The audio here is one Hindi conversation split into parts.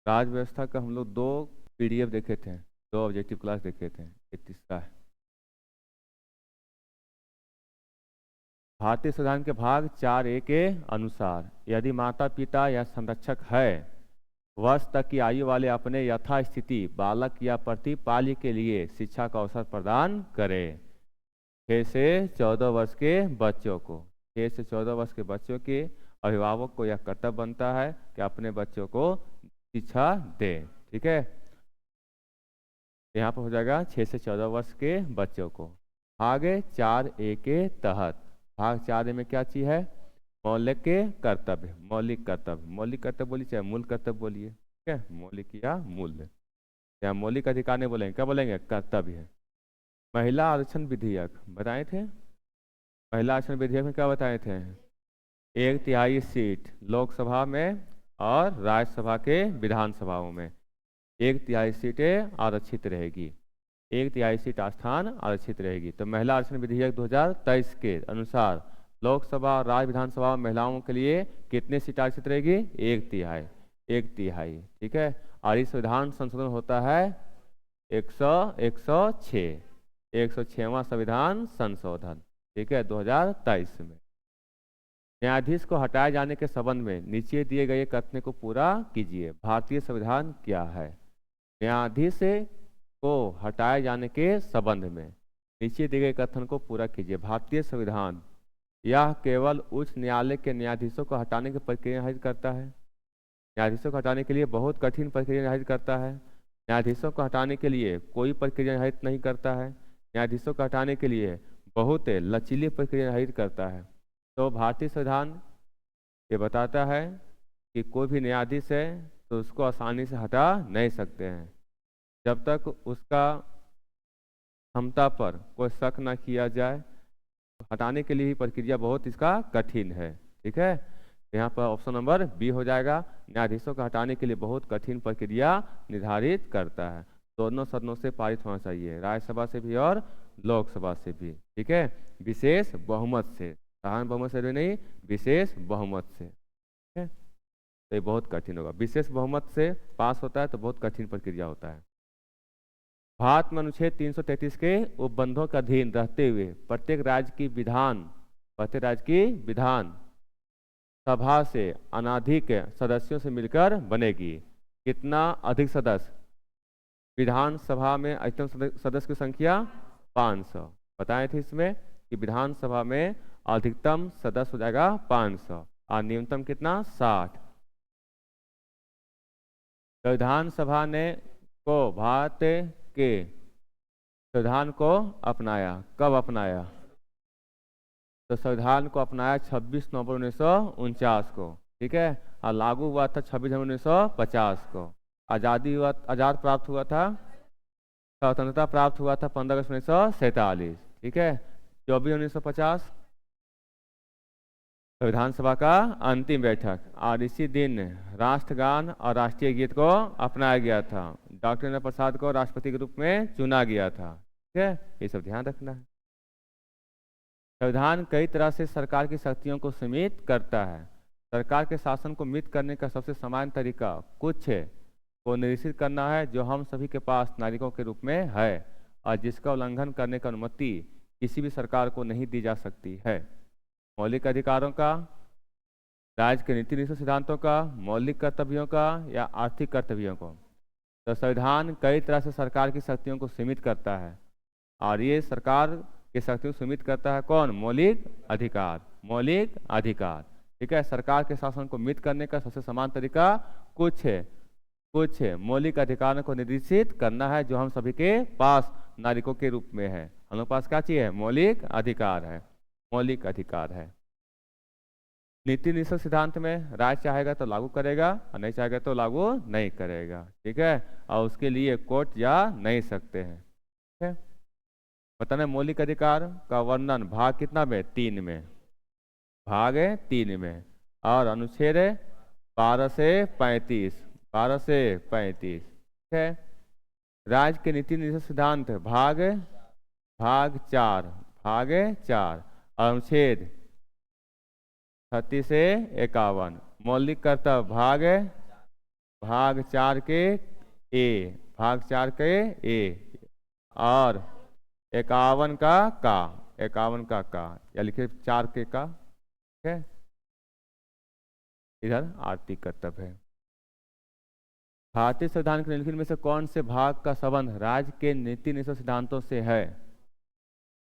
राज व्यवस्था का हम लोग 2 PDF देखे थे, 2 ऑब्जेक्टिव क्लास देखे थे, ये तीसरा है। भारतीय संविधान के भाग 4A के अनुसार यदि माता पिता या संरक्षक है वर्ष तक की आयु वाले अपने यथास्थिति बालक या प्रतिपाल्य के लिए शिक्षा का अवसर प्रदान करे। 6 से 14 वर्ष के बच्चों को 6 से 14 वर्ष के बच्चों के अभिभावक को यह कर्तव्य बनता है कि अपने बच्चों को शिक्षा दे। ठीक है, यहाँ पर हो जाएगा 6 से 14 वर्ष के बच्चों को। भाग 4A के तहत भाग 4A में क्या चीज है? मौलिक के कर्तव्य, मौलिक कर्तव्य, मौलिक कर्तव्य बोलिए चाहे मूल कर्तव्य बोलिए, ठीक है, मौलिक या मूल्य, या मौलिक अधिकार नहीं बोलेंगे, क्या बोलेंगे? कर्तव्य है। महिला आरक्षण विधेयक बताए थे, महिला आरक्षण विधेयक में क्या बताए थे? 1/3 सीट लोकसभा में और राज्यसभा के विधानसभाओं में 1/3 सीटें आरक्षित रहेगी, 1/3 सीट स्थान आरक्षित रहेगी। तो महिला आरक्षण विधेयक 2023 के अनुसार लोकसभा और राज्य विधानसभा में महिलाओं के लिए कितने सीट आरक्षित रहेगी? 1/3, 1/3। ठीक है, और इस संविधान संशोधन होता है 106वां संविधान संशोधन, ठीक है, 2023 में। न्यायाधीश को हटाए जाने के संबंध में नीचे दिए गए कथन को पूरा कीजिए। भारतीय संविधान क्या है? न्यायाधीश को हटाए जाने के संबंध में नीचे दिए गए कथन को पूरा कीजिए। भारतीय संविधान यह केवल उच्च न्यायालय के न्यायाधीशों को हटाने की प्रक्रिया निर्धारित करता है। न्यायाधीशों को हटाने के लिए बहुत कठिन प्रक्रिया निर्धारित करता है। न्यायाधीशों को हटाने के लिए कोई प्रक्रिया निर्धारित नहीं करता है। न्यायाधीशों को हटाने के लिए बहुत लचीली प्रक्रिया निर्धारित करता है। तो भारतीय संविधान ये बताता है कि कोई भी न्यायाधीश है तो उसको आसानी से हटा नहीं सकते हैं जब तक उसका क्षमता पर कोई शक न किया जाए। हटाने के लिए ही प्रक्रिया बहुत इसका कठिन है। ठीक है, यहाँ पर ऑप्शन नंबर बी हो जाएगा। न्यायाधीशों को हटाने के लिए बहुत कठिन प्रक्रिया निर्धारित करता है। दोनों सदनों से पारित होना चाहिए, राज्यसभा से भी और लोकसभा से भी। ठीक है, विशेष बहुमत से, साधारण बहुमत से भी नहीं, विशेष बहुमत से। ठीक है, तो ये बहुत कठिन होगा। विशेष बहुमत से पास होता है तो बहुत कठिन प्रक्रिया होता है। भारत में अनुच्छेद 333 के उपबंधों के अधीन रहते हुए प्रत्येक राज्य की विधान सभा से अनाधिक सदस्यों से मिलकर बनेगी। कितना अधिक सदस्य? विधानसभा में अधिकतम सदस्य की संख्या 500 बताए थे इसमें कि विधानसभा में अधिकतम सदस्य हो जाएगा 500 और न्यूनतम कितना? 60। विधानसभा ने को भारत के संविधान को अपनाया। कब अपनाया? तो संविधान को अपनाया 26 नवंबर 1949 को। ठीक है, और लागू हुआ था 26 जनवरी 1950 को। आजाद प्राप्त हुआ था, स्वतंत्रता प्राप्त हुआ था 15 अगस्त 1947। ठीक है, 24 1950 विधानसभा का अंतिम बैठक, और इसी दिन राष्ट्रगान और राष्ट्रीय गीत को अपनाया गया था। डॉक्टर राजेंद्र प्रसाद को राष्ट्रपति के रूप में चुना गया था। ठीक है, ये सब ध्यान रखना है। संविधान कई तरह से सरकार की शक्तियों को सीमित करता है। सरकार के शासन को मित करने का सबसे सामान्य तरीका कुछ को निश्चित करना है जो हम सभी के पास नागरिकों के रूप में है और जिसका उल्लंघन करने की अनुमति किसी भी सरकार को नहीं दी जा सकती है। मौलिक अधिकारों का, राज्य के नीति निश्चित सिद्धांतों का, मौलिक कर्तव्यों का या आर्थिक कर्तव्यों को। तो संविधान कई तरह से सरकार की शक्तियों को सीमित करता है और ये सरकार की शक्तियों को सीमित करता है कौन? मौलिक अधिकार, मौलिक अधिकार। ठीक है, सरकार के शासन को मित करने का सबसे समान तरीका कुछ मौलिक अधिकारों को निर्देशित करना है जो हम सभी के पास नागरिकों के रूप में है। हम लोग पास क्या चाहिए? मौलिक अधिकार है, मौलिक अधिकार है। नीति निश्चित सिद्धांत में राज्य चाहेगा तो लागू करेगा और नहीं चाहेगा तो लागू नहीं करेगा। ठीक है, और उसके लिए कोर्ट जा नहीं सकते हैं। ठीक है, बताना मौलिक अधिकार का वर्णन भाग कितना में? 3 में, भाग 3 में। और अनुच्छेद 12 से 35, 12 से 35। ठीक है, राज्य के नीति निश्चित सिद्धांत भाग 4, अनुच्छेद 36 से 51। मौलिक कर्तव्य भाग भाग 4 के ए, भाग 4 के ए, और 51 का 51 का, या लिखिए 4 के का, ठीक है। इधर आर्थिक कर्तव्य है। भारतीय संविधान के निम्नलिखित में से कौन से भाग का संबंध राज्य के नीति निषेध सिद्धांतों से है?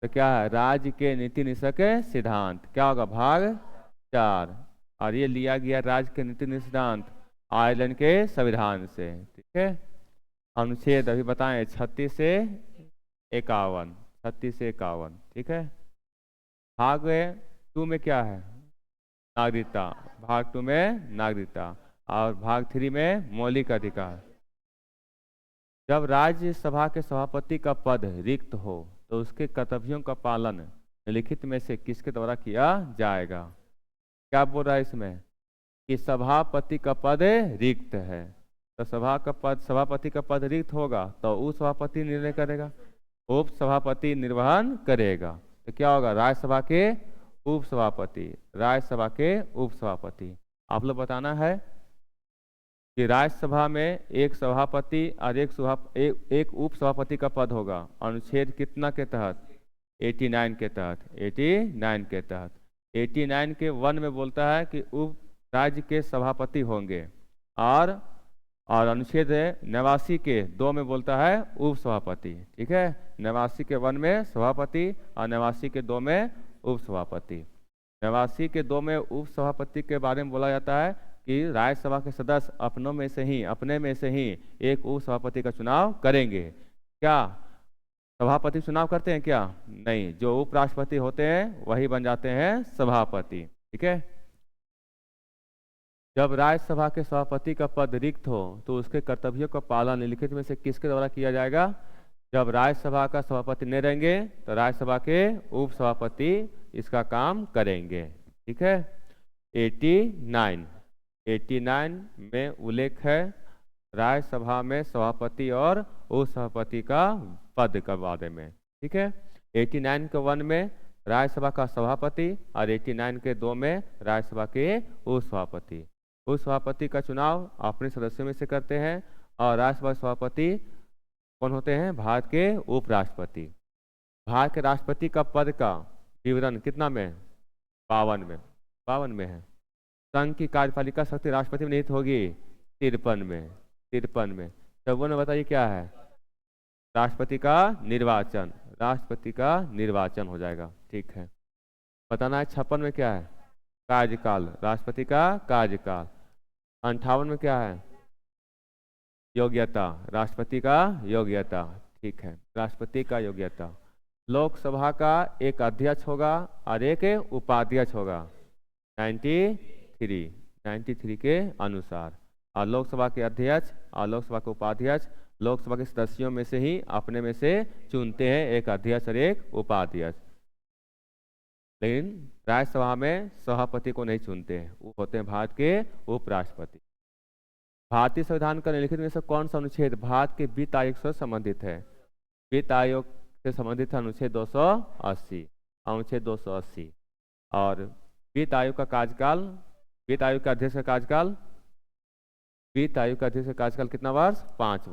तो क्या है? राज्य के नीति निषेध के सिद्धांत क्या होगा? भाग 4। और ये लिया गया राज्य के नीति निषेध सिद्धांत आयरलैंड के संविधान से, ठीक है। अनुच्छेद अभी बताएं 36 से 51, 36 से 51, ठीक है। भाग 2 में क्या है? नागरिकता। भाग 2 में नागरिकता, और भाग 3 में मौलिक अधिकार। जब राज्यसभा के सभापति का पद रिक्त हो तो उसके कर्तव्यों का पालन निम्नलिखित में से किसके द्वारा किया जाएगा? क्या बोल रहा है इसमें कि सभापति का पद रिक्त है, तो सभापति का पद रिक्त होगा तो उप सभापति निर्णय करेगा, उप सभापति निर्वहन करेगा। तो क्या होगा? राज्यसभा के उप सभापति, राज्यसभा के उप सभापति। आप लोग बताना है कि राज्यसभा में एक सभापति और एक उप सभापति का पद होगा। अनुच्छेद कितना के तहत? 89 के तहत, 89 के तहत। 89 के 1 में बोलता है कि उप राज्य के सभापति होंगे, और अनुच्छेद 89 के 2 में बोलता है उप सभापति, ठीक है। 89 के 1 में सभापति और 89 के 2 में उप सभापति। 89 के 2 में उप सभापति के बारे में बोला जाता है कि राज्यसभा के सदस्य अपने में से ही एक उप सभापति का चुनाव करेंगे। क्या सभापति चुनाव करते हैं? क्या नहीं, जो उपराष्ट्रपति होते हैं वही बन जाते हैं सभापति, ठीक है। जब राज्यसभा के सभापति का पद रिक्त हो तो उसके कर्तव्यों का पालन निम्नलिखित में से किसके द्वारा किया जाएगा? जब राज्यसभा का सभापति नहीं रहेंगे तो राज्यसभा के उप सभापति इसका काम करेंगे, ठीक है। 89 में उल्लेख है राज्यसभा में सभापति और उप सभापति का पद के बारे में, ठीक है। 89 के 1 में राज्यसभा का सभापति और 89 के 2 में राज्यसभा के उप सभापति। उप सभापति का चुनाव अपने सदस्यों में से करते हैं, और राज्यसभा सभापति कौन होते हैं? भारत के उपराष्ट्रपति। भारत के राष्ट्रपति का पद का विवरण कितना में? 52 में है। संघ की कार्यपालिका शक्ति राष्ट्रपति में निहित होगी 53 में। 54 में बताइए क्या है? राष्ट्रपति का निर्वाचन हो जाएगा, ठीक है। बताना है 56 में क्या है? कार्यकाल, राष्ट्रपति का कार्यकाल। 58 में क्या है? योग्यता, राष्ट्रपति का योग्यता, ठीक है, राष्ट्रपति का योग्यता। लोकसभा का एक अध्यक्ष होगा और एक उपाध्यक्ष होगा 93 के अनुसार, और लोकसभा के अध्यक्ष और लोकसभा के उपाध्यक्ष लोकसभा के सदस्यों में से ही अपने में से चुनते हैं, एक अध्यक्ष और एक उपाध्यक्ष। लेकिन राज्यसभा में सभापति को नहीं चुनते हैं, वो होते हैं भारत के उपराष्ट्रपति। भारतीय संविधान का निम्नलिखित में से कौन सा अनुच्छेद भारत के वित्त आयोग से संबंधित है? वित्त आयोग से संबंधित है अनुच्छेद 280। और वित्त आयोग का कार्यकाल, वित्त आयोग का अध्यक्ष का कार्यकाल, वित्त आयोग का अध्यक्ष का कार्यकाल कितना वर्ष? 5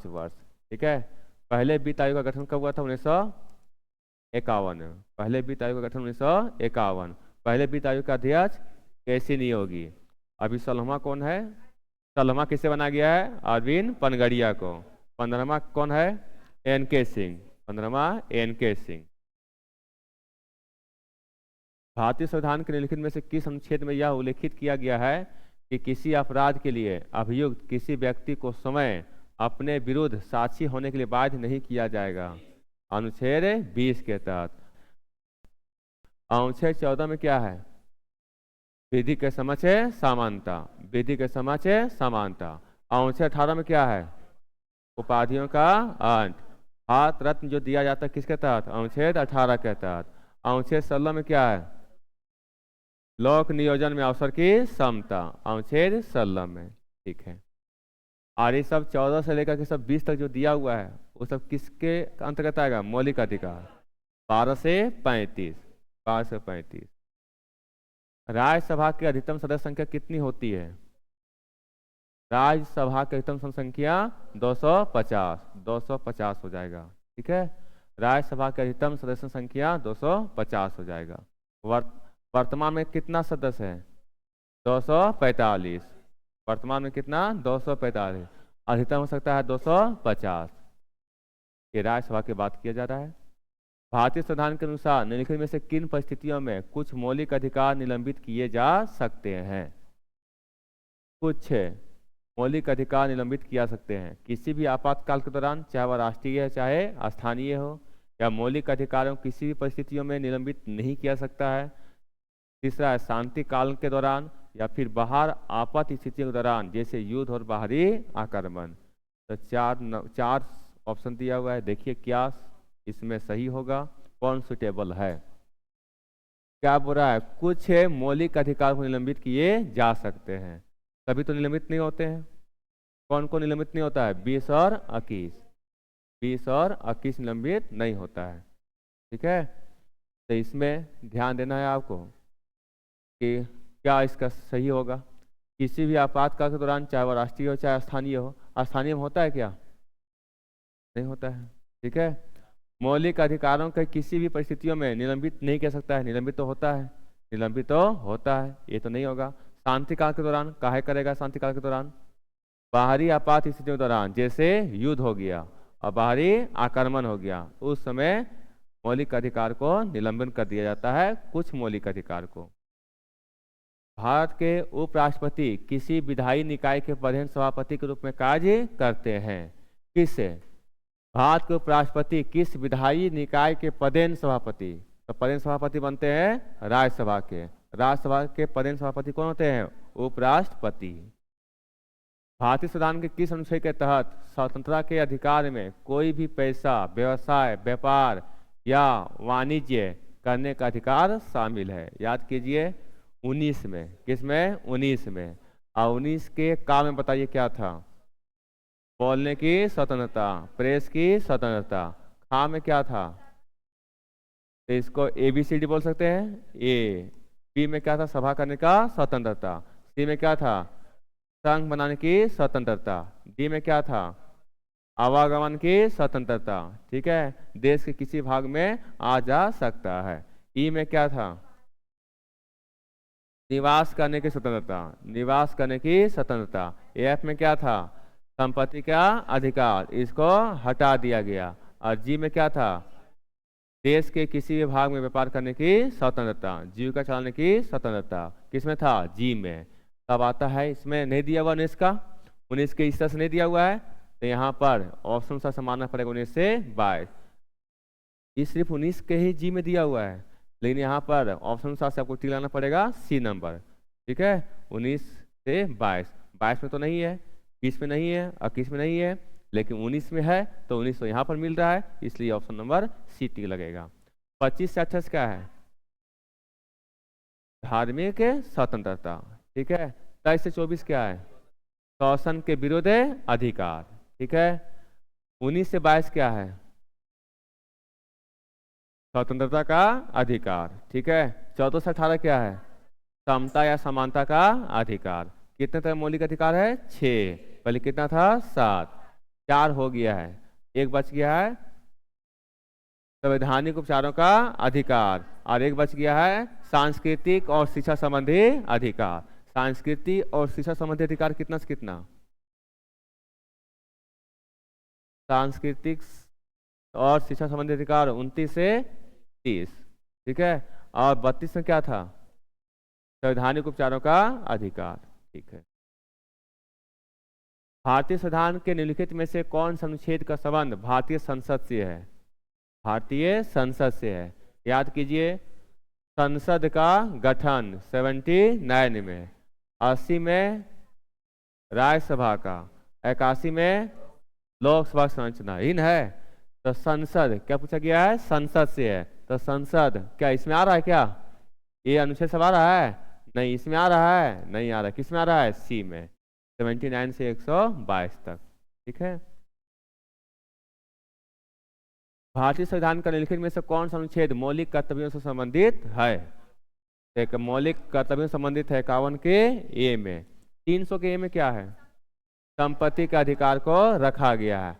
वर्ष, ठीक है। पहले वित्त आयोग का गठन कब हुआ था? 1951। पहले वित्त आयोग का गठन 1951। पहले वित्त आयोग का अध्यक्ष कैसी नहीं होगी। अभी 16वां कौन है? 16वां किसे बना गया है? अरविंद पनगड़िया को। 15वां कौन है? एन.के. सिंह। 15वां एन.के. सिंह। भारतीय संविधान के निम्नलिखित में से किस अनुच्छेद में यह उल्लेखित किया गया है कि किसी अपराध के लिए अभियुक्त किसी व्यक्ति को स्वयं अपने विरुद्ध साक्षी होने के लिए बाध्य नहीं किया जाएगा? अनुच्छेद 20 के तहत। अनुच्छेद 14 में क्या है? विधि के समक्ष समानता, विधि के समक्ष समानता। अनुच्छेद 18 में क्या है? उपाधियों का अंत। भारत रत्न जो दिया जाता है किसके तहत? अनुच्छेद 18 के तहत। अनुच्छेद 16 में क्या है? लोक नियोजन में अवसर की समता, अनुच्छेद 16 में, ठीक है। और ये सब 14 से लेकर के सब 20 तक जो दिया हुआ है वो सब किसके अंतर्गत आएगा? मौलिक अधिकार। 12 से 35। राज्यसभा की अधिकतम सदस्य संख्या कितनी होती है? राज्यसभा की अधिकतम संख्या 250 हो जाएगा। ठीक है, राज्यसभा की अधिकतम सदस्य संख्या 250 हो जाएगा। वर्तमान में कितना सदस्य है? 245। वर्तमान में कितना? 245। अधिकतम हो सकता है 250। ये राज्यसभा की बात किया जा रहा है। भारतीय संविधान के अनुसार निम्नलिखित में से किन परिस्थितियों में कुछ मौलिक अधिकार निलंबित किए जा सकते हैं? कुछ मौलिक अधिकार निलंबित किया सकते हैं किसी भी आपातकाल के दौरान, चाहे वह राष्ट्रीय है चाहे स्थानीय हो, या मौलिक अधिकारों को किसी भी परिस्थितियों में निलंबित नहीं किया सकता है। तीसरा है शांति काल के दौरान या फिर बाहर आपात स्थितियों के दौरान, जैसे युद्ध और बाहरी आक्रमण। तो चार ऑप्शन दिया हुआ है, देखिए क्या इसमें सही होगा, कौन सुटेबल है। क्या बोल रहा है? कुछ मौलिक अधिकार को निलंबित किए जा सकते हैं, सभी तो निलंबित नहीं होते हैं। कौन कौन निलंबित नहीं होता है? 20 और 21। 20 और 21 निलंबित नहीं होता है। ठीक है, तो इसमें ध्यान देना है आपको कि क्या इसका सही होगा। किसी भी आपातकाल के दौरान, चाहे वह राष्ट्रीय हो चाहे स्थानीय हो। स्थानीय में होता है क्या? नहीं होता है। ठीक है, मौलिक अधिकारों के किसी भी परिस्थितियों में निलंबित नहीं कर सकता है, निलंबित तो होता है, निलंबित तो होता है, ये तो नहीं होगा। शांति काल के दौरान काहे करेगा? शांति काल के दौरान बाहरी आपात स्थितियों के दौरान, जैसे युद्ध हो गया और बाहरी आक्रमण हो गया, उस समय मौलिक अधिकार को निलंबन कर दिया जाता है, कुछ मौलिक अधिकार को। भारत के उपराष्ट्रपति किसी विधायी निकाय के प्रधान सभापति के रूप में कार्य करते हैं। किससे? भारत के उपराष्ट्रपति किस विधायी निकाय के प्रधान सभापति? तो प्रधान सभापति बनते हैं राज्यसभा के। राज्यसभा के प्रधान सभापति कौन होते हैं? उपराष्ट्रपति। भारतीय संविधान के किस अनुच्छेद के तहत स्वतंत्रता के अधिकार में कोई भी पैसा, व्यवसाय, व्यापार या वाणिज्य करने का अधिकार शामिल है? याद कीजिए, 19 में। किसमें? 19 में। और 19 के काम में बताइए क्या था? बोलने की स्वतंत्रता, प्रेस की स्वतंत्रता। खा में क्या था? तो इसको ABCD बोल सकते हैं। ए। बी में क्या था? सभा करने का स्वतंत्रता। सी में क्या था? संघ बनाने की स्वतंत्रता। डी में क्या था? आवागमन की स्वतंत्रता। ठीक है, देश के किसी भाग में आ जा सकता है। ई में क्या था? निवास करने की स्वतंत्रता, निवास करने की स्वतंत्रता। एफ में क्या था? संपत्ति का अधिकार, इसको हटा दिया गया। और जी में क्या था? देश के किसी भी भाग में व्यापार करने की स्वतंत्रता, जीविका चलाने की स्वतंत्रता। किसमें था? जी में। तब आता है, इसमें नहीं दिया हुआ 19 का, 19 के इस तरह से नहीं दिया हुआ है, तो यहाँ पर ऑप्शन सा मानना पड़ेगा 19 से 22। ये सिर्फ 19 के ही जी में दिया हुआ है, लेकिन यहाँ पर ऑप्शन से आपको टी लाना पड़ेगा सी नंबर। ठीक है, 19 से 22। 22 में तो नहीं है, 20 में नहीं है, 21 में नहीं है, लेकिन 19 में है, तो 19 तो यहाँ पर मिल रहा है, इसलिए ऑप्शन नंबर सी टी लगेगा। 25 से 28 क्या है? धार्मिक स्वतंत्रता। ठीक है, 23 से 24 क्या है? शोषण के विरुद्ध अधिकार। ठीक है, 19 से 22 क्या है? स्वतंत्रता का अधिकार। ठीक है, 14 से 18 क्या है? समता या समानता का अधिकार। कितने तरह मौलिक अधिकार है? 6। पहले कितना था? 7। 4 हो गया है, एक बच गया है संवैधानिक उपचारों का अधिकार, और एक बच गया है सांस्कृतिक और शिक्षा संबंधी अधिकार। सांस्कृतिक और शिक्षा संबंधी अधिकार कितना से कितना? सांस्कृतिक और शिक्षा संबंधी अधिकार 29 से 30। ठीक है, और 32 में क्या था? संवैधानिक उपचारों का अधिकार। ठीक है, भारतीय संविधान के निम्नलिखित में से कौन सा अनुच्छेद का संबंध भारतीय संसद से है? भारतीय संसद से है। याद कीजिए, संसद का गठन 79 में, 80 में राज्यसभा का, 81 में लोकसभा संरचना इन है। तो संसद क्या पूछा गया है? संसद से है। तो संसद क्या इसमें आ रहा है? क्या ये अनुच्छेद सब आ रहा है? नहीं, इसमें आ रहा है? नहीं आ रहा। किस में आ रहा है? सी में, 79 से 122 तक। ठीक है, भारतीय संविधान का निम्नलिखित में से कौन सा अनुच्छेद मौलिक कर्तव्यों से संबंधित है? एक मौलिक कर्तव्यों से संबंधित है 51 के ए में। 300 के ए में क्या है? संपत्ति के अधिकार को रखा गया है,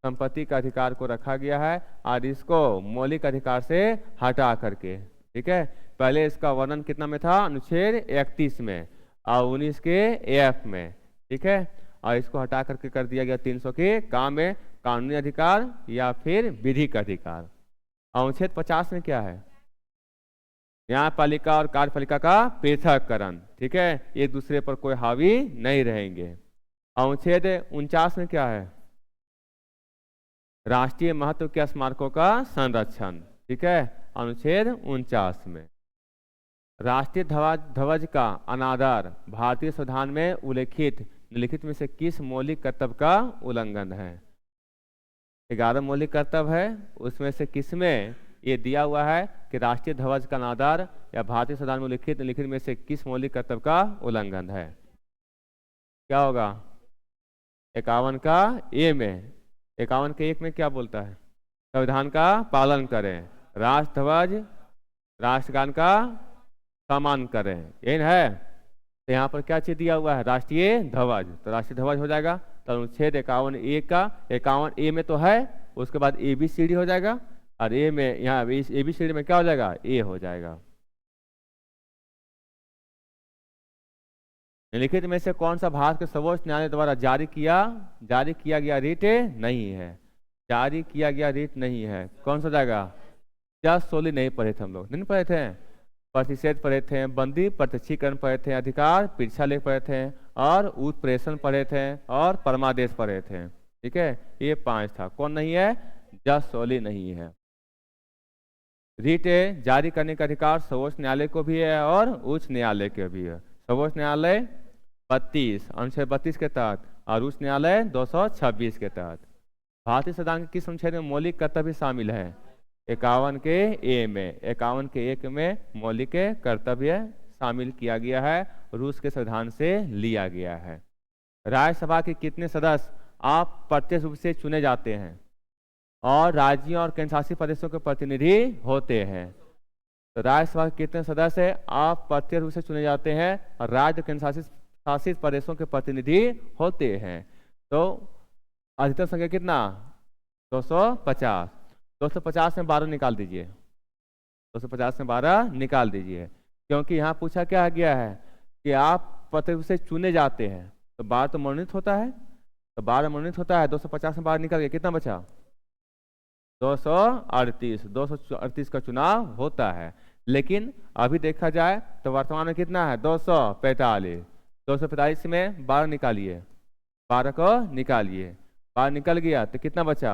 संपत्ति का अधिकार को रखा गया है और इसको मौलिक अधिकार से हटा करके, ठीक है। पहले इसका वर्णन कितना में था, अनुच्छेद 31 में और 19 के एफ में, ठीक है। और इसको हटा करके कर दिया गया 300 के काम में कानूनी अधिकार या फिर विधिक अधिकार। अनुच्छेद 50 में क्या है, न्यायपालिका और कार्यपालिका का पृथककरण, ठीक है, एक दूसरे पर कोई हावी नहीं रहेंगे। अनुच्छेद 49 में क्या है, राष्ट्रीय महत्व के स्मारकों का संरक्षण, ठीक है। अनुच्छेद 49 में राष्ट्रीय ध्वज का अनादर भारतीय संविधान में उल्लेखित निम्नलिखित में से किस मौलिक कर्तव्य का उल्लंघन है। 11 मौलिक कर्तव्य है, उसमें से किसमें ये दिया हुआ है कि राष्ट्रीय ध्वज का अनादर या भारतीय संविधान में उल्लेखित निम्नलिखित में से किस मौलिक कर्तव्य का उल्लंघन है। क्या होगा, 51 का ए में, 51 के 1 में क्या बोलता है, संविधान का पालन करें, राष्ट्र ध्वज राष्ट्रगान का सम्मान करें, यही है। तो यहाँ पर क्या चीज दिया हुआ है, राष्ट्रीय ध्वज, तो राष्ट्रीय ध्वज हो जाएगा। तो अनुच्छेद 51 ए का 51 ए में तो है, उसके बाद ABCD हो जाएगा और ए में यहाँ ABCD में क्या हो जाएगा, ए हो जाएगा। निम्नलिखित में से कौन सा भारत के सर्वोच्च न्यायालय द्वारा जारी किया गया रिट नहीं है, जारी किया गया रिट नहीं है, कौन सा जाएगा। जस्ट सोली नहीं पढ़े थे हम लोग, नहीं पढ़े थे, प्रतिषेध पढ़े थे, बंदी प्रत्यक्षीकरण पढ़े थे, अधिकार परीक्षा लेख पढ़े थे और उत्प्रेषण पढ़े थे और परमादेश पढ़े थे, ठीक है। ये 5 था, कौन नहीं है, जस्ट सोली नहीं है। रिट जारी करने का अधिकार सर्वोच्च न्यायालय को भी है और उच्च न्यायालय के भी है। सर्वोच्च न्यायालय 32 अनुच्छेद 32 के तहत और उच्च न्यायालय 226 के तहत। भारतीय संविधान के किस अनुच्छेद में मौलिक कर्तव्य शामिल है, 51 के ए में, 51 के 1 में मौलिक कर्तव्य शामिल किया गया है, रूस के संविधान से लिया गया है। राज्यसभा के कितने सदस्य आप प्रत्यक्ष रूप से चुने जाते हैं और राज्यों और केंद्र शासित प्रदेशों के प्रतिनिधि होते हैं। तो राज्यसभा के कितने सदस्य आप प्रत्यक्ष रूप से चुने जाते हैं और राज्य केंद्र शासित प्रदेशों के प्रतिनिधि होते हैं। तो अधिकतम संख्या कितना, 250, 250 में 12 निकाल दीजिए, 250 में 12 निकाल दीजिए, क्योंकि यहाँ पूछा क्या गया है कि आप प्रत्यक्ष रूप से चुने जाते हैं, तो 12 तो मनोनीत होता है, तो 12 मनोनीत होता है, 250 में 12 निकाल गया, कितना बचा, 238, 238 का चुनाव होता है। लेकिन अभी देखा जाए तो वर्तमान में कितना है, 245, 245 में 12 निकालिए, 12 को निकालिए, 12 निकल गया तो कितना बचा,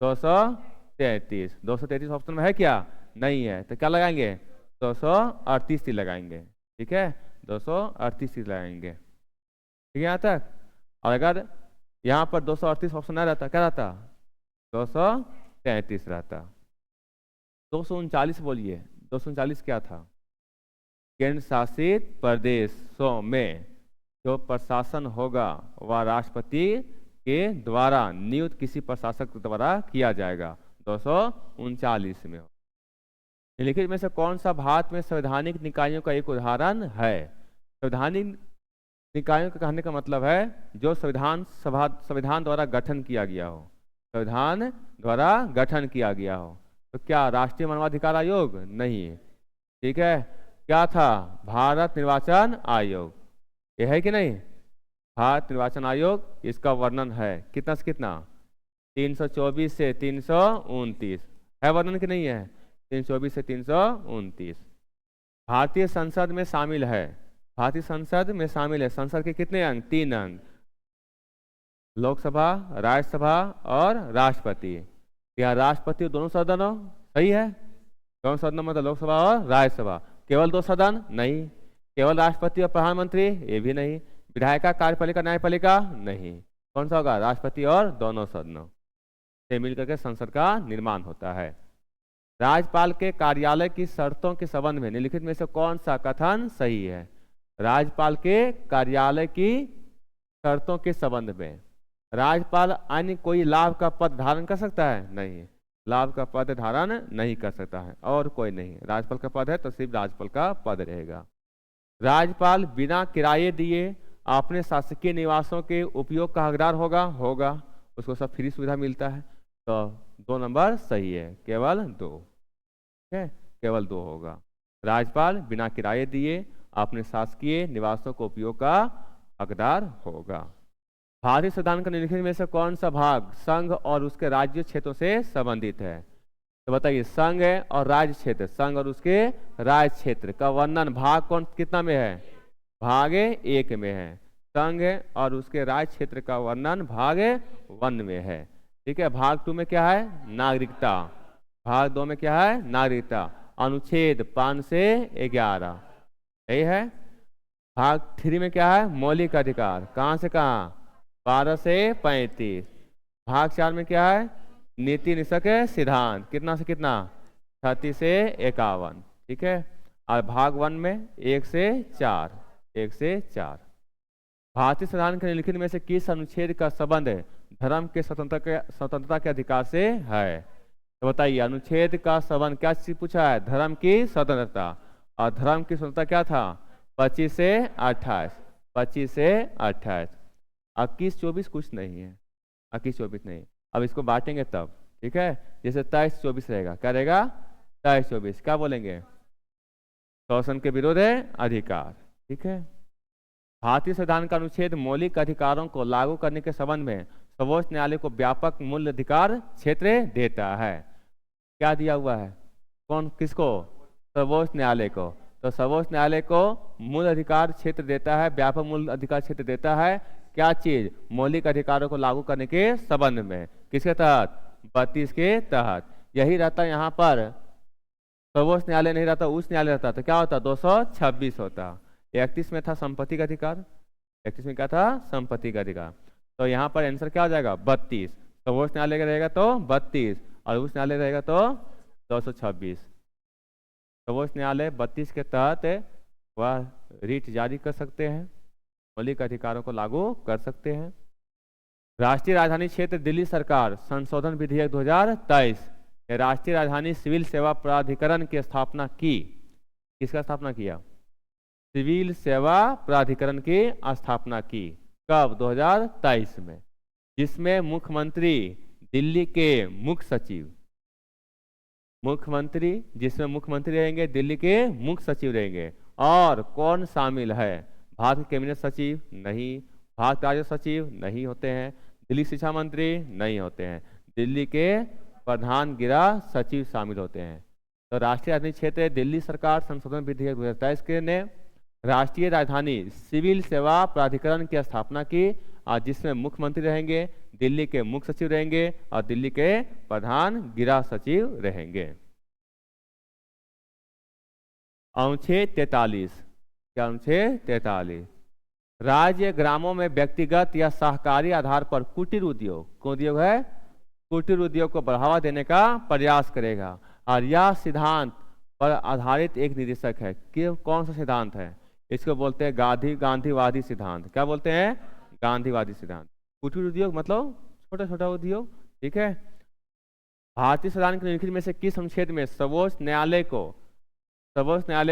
233, 233 ऑप्शन में है क्या, नहीं है, तो क्या लगाएंगे, 238 लगाएंगे, ठीक है, 238 लगाएंगे, ठीक है यहाँ तक। और अगर यहाँ पर 238 ऑप्शन ना रहता, क्या रहता, 233 रहता। 239 बोलिए, 239 क्या था, केंद्र शासित प्रदेशों में जो प्रशासन होगा वह राष्ट्रपति के द्वारा नियुक्त किसी प्रशासक द्वारा किया जाएगा, 239 में। निम्नलिखित में से कौन सा भारत में संवैधानिक निकायों का एक उदाहरण है। संवैधानिक निकायों का कहने का मतलब है जो संविधान द्वारा गठन किया गया हो, संविधान द्वारा गठन किया गया हो। तो क्या राष्ट्रीय मानवाधिकार आयोग, नहीं, ठीक है, क्या था, भारत निर्वाचन आयोग, ये है कि नहीं, भारत निर्वाचन आयोग, इसका वर्णन है कितना से कितना, 324 से 329 है वर्णन कि नहीं है, 324 से 329। भारतीय संसद में शामिल है, भारतीय संसद में शामिल है, संसद के कितने अंग, 3 अंग, लोकसभा, राज्यसभा और राष्ट्रपति। यहाँ राष्ट्रपति दोनों सदनों, सही है, दोनों सदनों मतलब लोकसभा और राज्यसभा। केवल 2 सदन, नहीं, केवल राष्ट्रपति और प्रधानमंत्री, ये भी नहीं, विधायिका, कार्यपालिका, न्यायपालिका, नहीं, कौन सा होगा, राष्ट्रपति और दोनों सदनों से मिलकर के संसद का निर्माण होता है। राज्यपाल के कार्यालय की शर्तों के संबंध में निम्नलिखित में से कौन सा कथन सही है। राज्यपाल के कार्यालय की शर्तों के संबंध में राज्यपाल अन्य कोई लाभ का पद धारण कर सकता है, नहीं, लाभ का पद धारण नहीं कर सकता है, और कोई नहीं, राज्यपाल का पद है तो सिर्फ राज्यपाल का पद रहेगा। राज्यपाल बिना किराए दिए अपने शासकीय निवासों के उपयोग का हकदार होगा, उसको सब फ्री सुविधा मिलता है। तो 2 नंबर सही है, केवल 2। ठीक है, केवल 2 होगा। राज्यपाल बिना किराए दिए अपने शासकीय निवासों को उपयोग का हकदार होगा। भारतीय संविधान का निम्नलिखित में से कौन सा भाग संघ और उसके राज्य क्षेत्रों से संबंधित है? तो बताइए, संघ और राज्य क्षेत्र, संघ और उसके राज्य क्षेत्र का वर्णन भाग कितना में है? भाग 1 में है। संघ और उसके राज्य क्षेत्र का वर्णन भाग 1 में है। ठीक है, भाग 2 में क्या है? नागरिकता। भाग 2 में क्या है? नागरिकता। अनुच्छेद 5 से 11 यही है। भाग 3 में क्या है? मौलिक अधिकार। कहाँ से कहाँ? 12 से 35। भाग 4 में क्या है? नीति निषेक सिद्धांत। कितना से कितना? 36 से 51। ठीक है, और भाग 1 में 1 से 4। भारतीय संविधान के निम्नलिखित में से किस अनुच्छेद का संबंध धर्म के स्वतंत्रता के अधिकार से है? तो बताइए, अनुच्छेद का संबंध क्या चीज पूछा है? धर्म की स्वतंत्रता। और धर्म की स्वतंत्रता क्या था? 25 से 28। 25 से 28। 21-24 कुछ नहीं है, 21-24 नहीं। अब इसको बांटेंगे तब। ठीक है, जैसे 23-24 रहेगा, क्या रहेगा? 23-24 क्या बोलेंगे? शोषण के विरुद्ध अधिकार। ठीक है, भारतीय संविधान का अनुच्छेद मौलिक अधिकारों को लागू करने के संबंध में सर्वोच्च न्यायालय को व्यापक मूल अधिकार क्षेत्र देता है। क्या दिया हुआ है? कौन किसको? सर्वोच्च न्यायालय को। तो सर्वोच्च न्यायालय को मूल अधिकार क्षेत्र देता है, व्यापक मूल अधिकार क्षेत्र देता है। क्या चीज? मौलिक अधिकारों को लागू करने के संबंध में। किसके तहत? 32 के तहत। यही रहता यहाँ पर, सर्वोच्च न्यायालय नहीं रहता, उच्च न्यायालय रहता, तो क्या होता? 226 होता। 31 में था संपत्ति का अधिकार। 31 में क्या था? संपत्ति का अधिकार। तो यहाँ पर आंसर क्या हो जाएगा? 32। सर्वोच्च न्यायालय का रहेगा तो 32 और उच्च न्यायालय रहेगा तो 226। सर्वोच्च न्यायालय 32 के तहत वह रीट जारी कर सकते हैं, मौलिक अधिकारों को लागू कर सकते हैं। राष्ट्रीय राजधानी क्षेत्र दिल्ली सरकार संशोधन विधेयक 2023 राष्ट्रीय राजधानी सिविल सेवा प्राधिकरण की स्थापना की। किसका स्थापना किया? सिविल सेवा प्राधिकरण की स्थापना की। कब? 2023 में, जिसमें मुख्यमंत्री दिल्ली के मुख्य सचिव, जिसमें मुख्यमंत्री रहेंगे, दिल्ली के मुख्य सचिव रहेंगे। और कौन शामिल है? भारत के कैबिनेट सचिव नहीं, भारत राज्य सचिव नहीं होते हैं, दिल्ली शिक्षा मंत्री नहीं होते हैं, दिल्ली के प्रधान गृह सचिव शामिल होते हैं। तो राष्ट्रीय राजधानी क्षेत्र दिल्ली सरकार संशोधन विधेयक 2023 के ने राष्ट्रीय राजधानी सिविल सेवा प्राधिकरण की स्थापना की, और जिसमें मुख्यमंत्री रहेंगे, दिल्ली के मुख्य सचिव रहेंगे और दिल्ली के प्रधान गृह सचिव रहेंगे। अनुच्छेद 43। क्या? अनुच्छेद 43 राज्य ग्रामों में व्यक्तिगत या सहकारी आधार पर कुटीर उद्योग, कौन उद्योग है? कुटीर उद्योग को बढ़ावा देने का प्रयास करेगा। और यह सिद्धांत पर आधारित एक निर्देशक है कि कौन सा सिद्धांत है? इसको बोलते हैं गांधीवादी सिद्धांत। क्या बोलते हैं? गांधीवादी सिद्धांत। कुटीर उद्योग मतलब छोटा छोटा उद्योग। ठीक है, भारतीय संविधान के निम्नलिखित में से किस अनुच्छेद में सर्वोच्च न्यायालय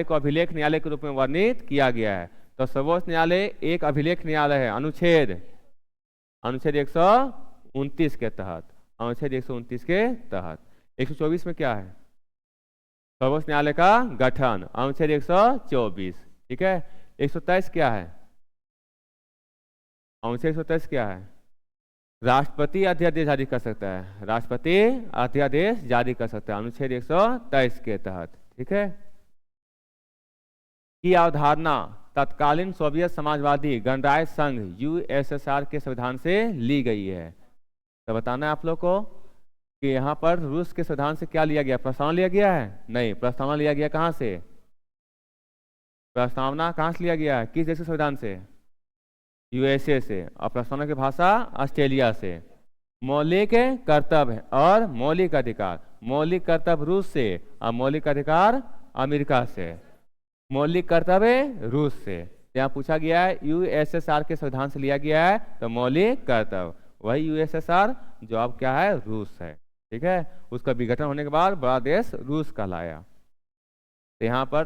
को अभिलेख न्यायालय के रूप में वर्णित किया गया है? तो सर्वोच्च न्यायालय एक अभिलेख न्यायालय है अनुच्छेद 129 के तहत। अनुच्छेद 129 के तहत। 124 में क्या है? सर्वोच्च न्यायालय का गठन, अनुच्छेद 124। ठीक है, 123 क्या है? अनुच्छेद 123 क्या है? राष्ट्रपति अध्यादेश जारी कर सकता है, राष्ट्रपति अध्यादेश जारी कर सकता है अनुच्छेद 123 के तहत। ठीक है, की अवधारणा तत्कालीन सोवियत समाजवादी गणराज्य संघ यूएसएसआर के संविधान से ली गई है। तो बताना है आप लोग को कि यहाँ पर रूस के संविधान से क्या लिया गया? प्रस्तावना लिया गया है? नहीं, प्रस्तावना लिया गया कहाँ से? प्रस्तावना कहाँ से लिया गया है? किस देश के संविधान से? यूएसए से। और प्रस्तावना की भाषा ऑस्ट्रेलिया से। मौलिक कर्तव्य और मौलिक अधिकार, मौलिक कर्तव्य रूस से और मौलिक अधिकार अमेरिका से। मौलिक कर्तव्य रूस से, यहाँ पूछा गया है यूएसएसआर के संविधान से लिया गया है, तो मौलिक कर्तव्य वही यूएसएसआर जो अब क्या है? रूस है। ठीक है, उसका विघटन होने के बाद बड़ा देश रूस कहलाया। तो यहाँ पर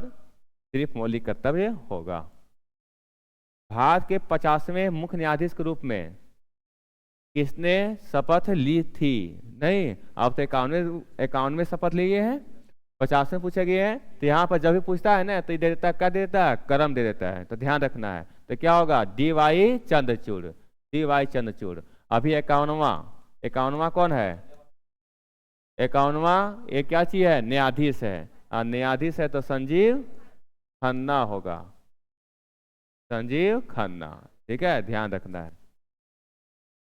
सिर्फ मौलिक कर्तव्य होगा। भारत के 50वें मुख्य न्यायाधीश के रूप में किसने शपथ ली थी? नहीं, अब तो 51वें शपथ लिए हैं, 50वें पूछे गए हैं। तो यहाँ पर जब भी पूछता है ना तो ये दे देता है, क्या दे देता है? क्रम दे देता है, तो ध्यान रखना है। तो क्या होगा? DY Chandrachud, DY Chandrachud. अभी 51वां कौन है? 51वां ये क्या चीज है? न्यायाधीश है, और न्यायाधीश है तो संजीव खन्ना होगा, संजीव खन्ना। ठीक है, ध्यान रखना है।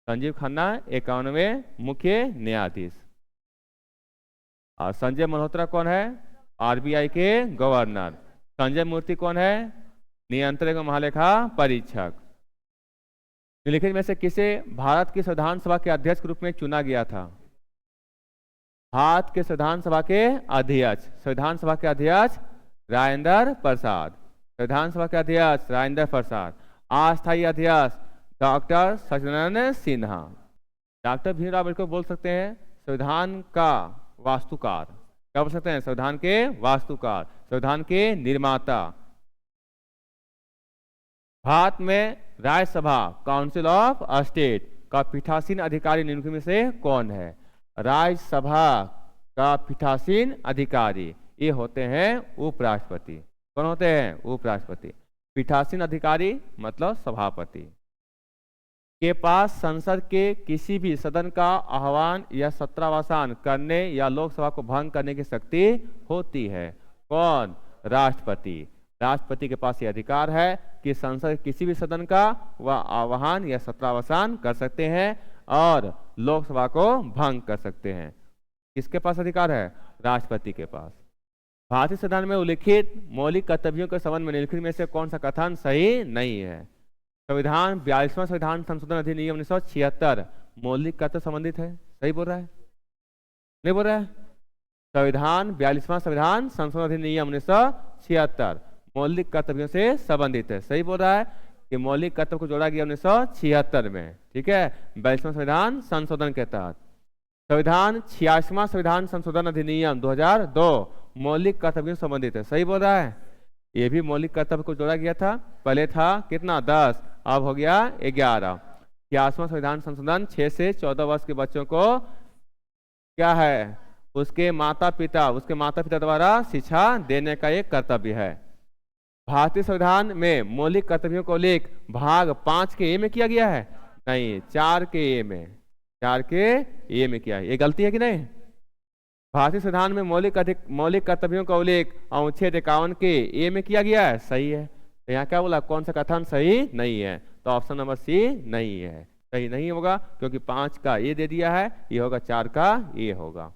संजीव खन्ना 51वें मुख्य न्यायाधीश। और संजय मल्होत्रा कौन है? RBI के गवर्नर। संजय मूर्ति कौन है? नियंत्रक महालेखा परीक्षक। निम्नलिखित में से किसे भारत की संविधान सभा के अध्यक्ष के रूप में चुना गया था? भारत के संविधान सभा के अध्यक्ष, संविधान सभा के अध्यक्ष राजेंद्र प्रसाद, संविधान सभा के अध्यक्ष राजेंद्र प्रसाद। अस्थायी अध्यक्ष डॉक्टर सचिदानंद सिन्हा। डॉक्टर भीमराव अम्बेडकर बोल सकते हैं संविधान का वास्तुकार। क्या बोल सकते हैं? संविधान के वास्तुकार, संविधान के निर्माता। भारत में राज्यसभा काउंसिल ऑफ स्टेट का पीठासीन अधिकारी निम्नलिखित में से कौन है? राज्यसभा का पीठासीन अधिकारी ये होते हैं उपराष्ट्रपति। कौन होते हैं? उपराष्ट्रपति। पीठासीन अधिकारी मतलब सभापति के पास संसद के किसी भी सदन का आह्वान या सत्रावसान करने या लोकसभा को भंग करने की शक्ति होती है। कौन? राष्ट्रपति। राष्ट्रपति के पास ये अधिकार है कि संसद किसी भी सदन का वह आह्वान या सत्रावसान कर सकते हैं और लोकसभा को भंग कर सकते हैं। किसके पास अधिकार है? राष्ट्रपति के पास। भारतीय संविधान में उल्लिखित मौलिक कर्तव्यों के संबंध में निम्नलिखित में से कौन सा कथन सही नहीं है? संविधान 42वां संविधान संशोधन अधिनियम 1976 मौलिक कर्तव्य संबंधित है। सही बोल रहा है? नहीं बोल रहा है? संविधान 42वां संविधान संशोधन अधिनियम 1976 मौलिक कर्तव्यों से संबंधित है। सही बोल रहा है कि मौलिक कर्तव्य को जोड़ा गया 1976 में। ठीक है, 42वां संविधान संशोधन के तहत। संविधान 86वां संविधान संशोधन अधिनियम 2002 मौलिक कर्तव्यों से संबंधित है। सही बोल रहा है? ये भी मौलिक कर्तव्य को जोड़ा गया था। पहले था कितना? 10, अब हो गया 11। 86वां संविधान संशोधन 6 से 14 वर्ष के बच्चों को क्या है? उसके माता पिता द्वारा शिक्षा देने का एक कर्तव्य है। भारतीय संविधान में मौलिक कर्तव्यों को उल्लेख भाग 5 के ए में किया गया है? नहीं, 4 के ए में, 4 के ए में किया है। ये गलती है कि नहीं? भारतीय संविधान में मौलिक कर्तव्यों का उल्लेख अनुच्छेद 51 के ए में किया गया है। सही है। तो यहाँ क्या बोला? कौन सा कथन सही नहीं है? तो ऑप्शन नंबर सी नहीं है, सही नहीं होगा, क्योंकि 5 का ए दे दिया है, ये होगा 4 का ए होगा।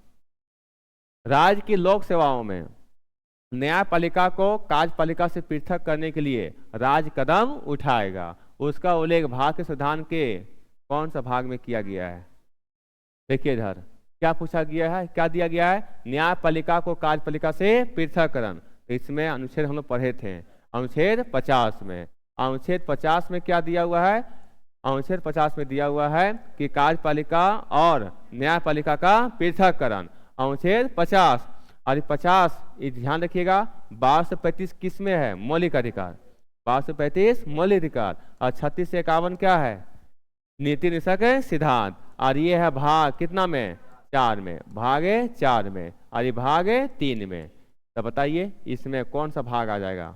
राज्य की लोक सेवाओं में न्यायपालिका को कार्यपालिका से पृथक करने के लिए राज्य कदम उठाएगा। उसका उल्लेख भारत के संविधान के कौन सा भाग में किया गया है? देखिए इधर क्या पूछा गया है, क्या दिया गया है? न्यायपालिका को कार्यपालिका से पृथककरण। इसमें अनुच्छेद हम लोग पढ़े थे, अनुच्छेद 50 में। अनुच्छेद 50 में क्या दिया हुआ है? अनुच्छेद 50 में दिया हुआ है कि कार्यपालिका और न्यायपालिका का पृथककरण। अनुच्छेद 50 और 50 ध्यान रखिएगा 1235 किस में है? मौलिक अधिकार। 1235 मौलिक अधिकार और 36 से 51 क्या है? नीति निषेध सिद्धांत। और ये है भाग कितना में? 4 में, भाग 4 में, और ये भाग 3 में। तो बताइए इसमें कौन सा भाग आ जाएगा?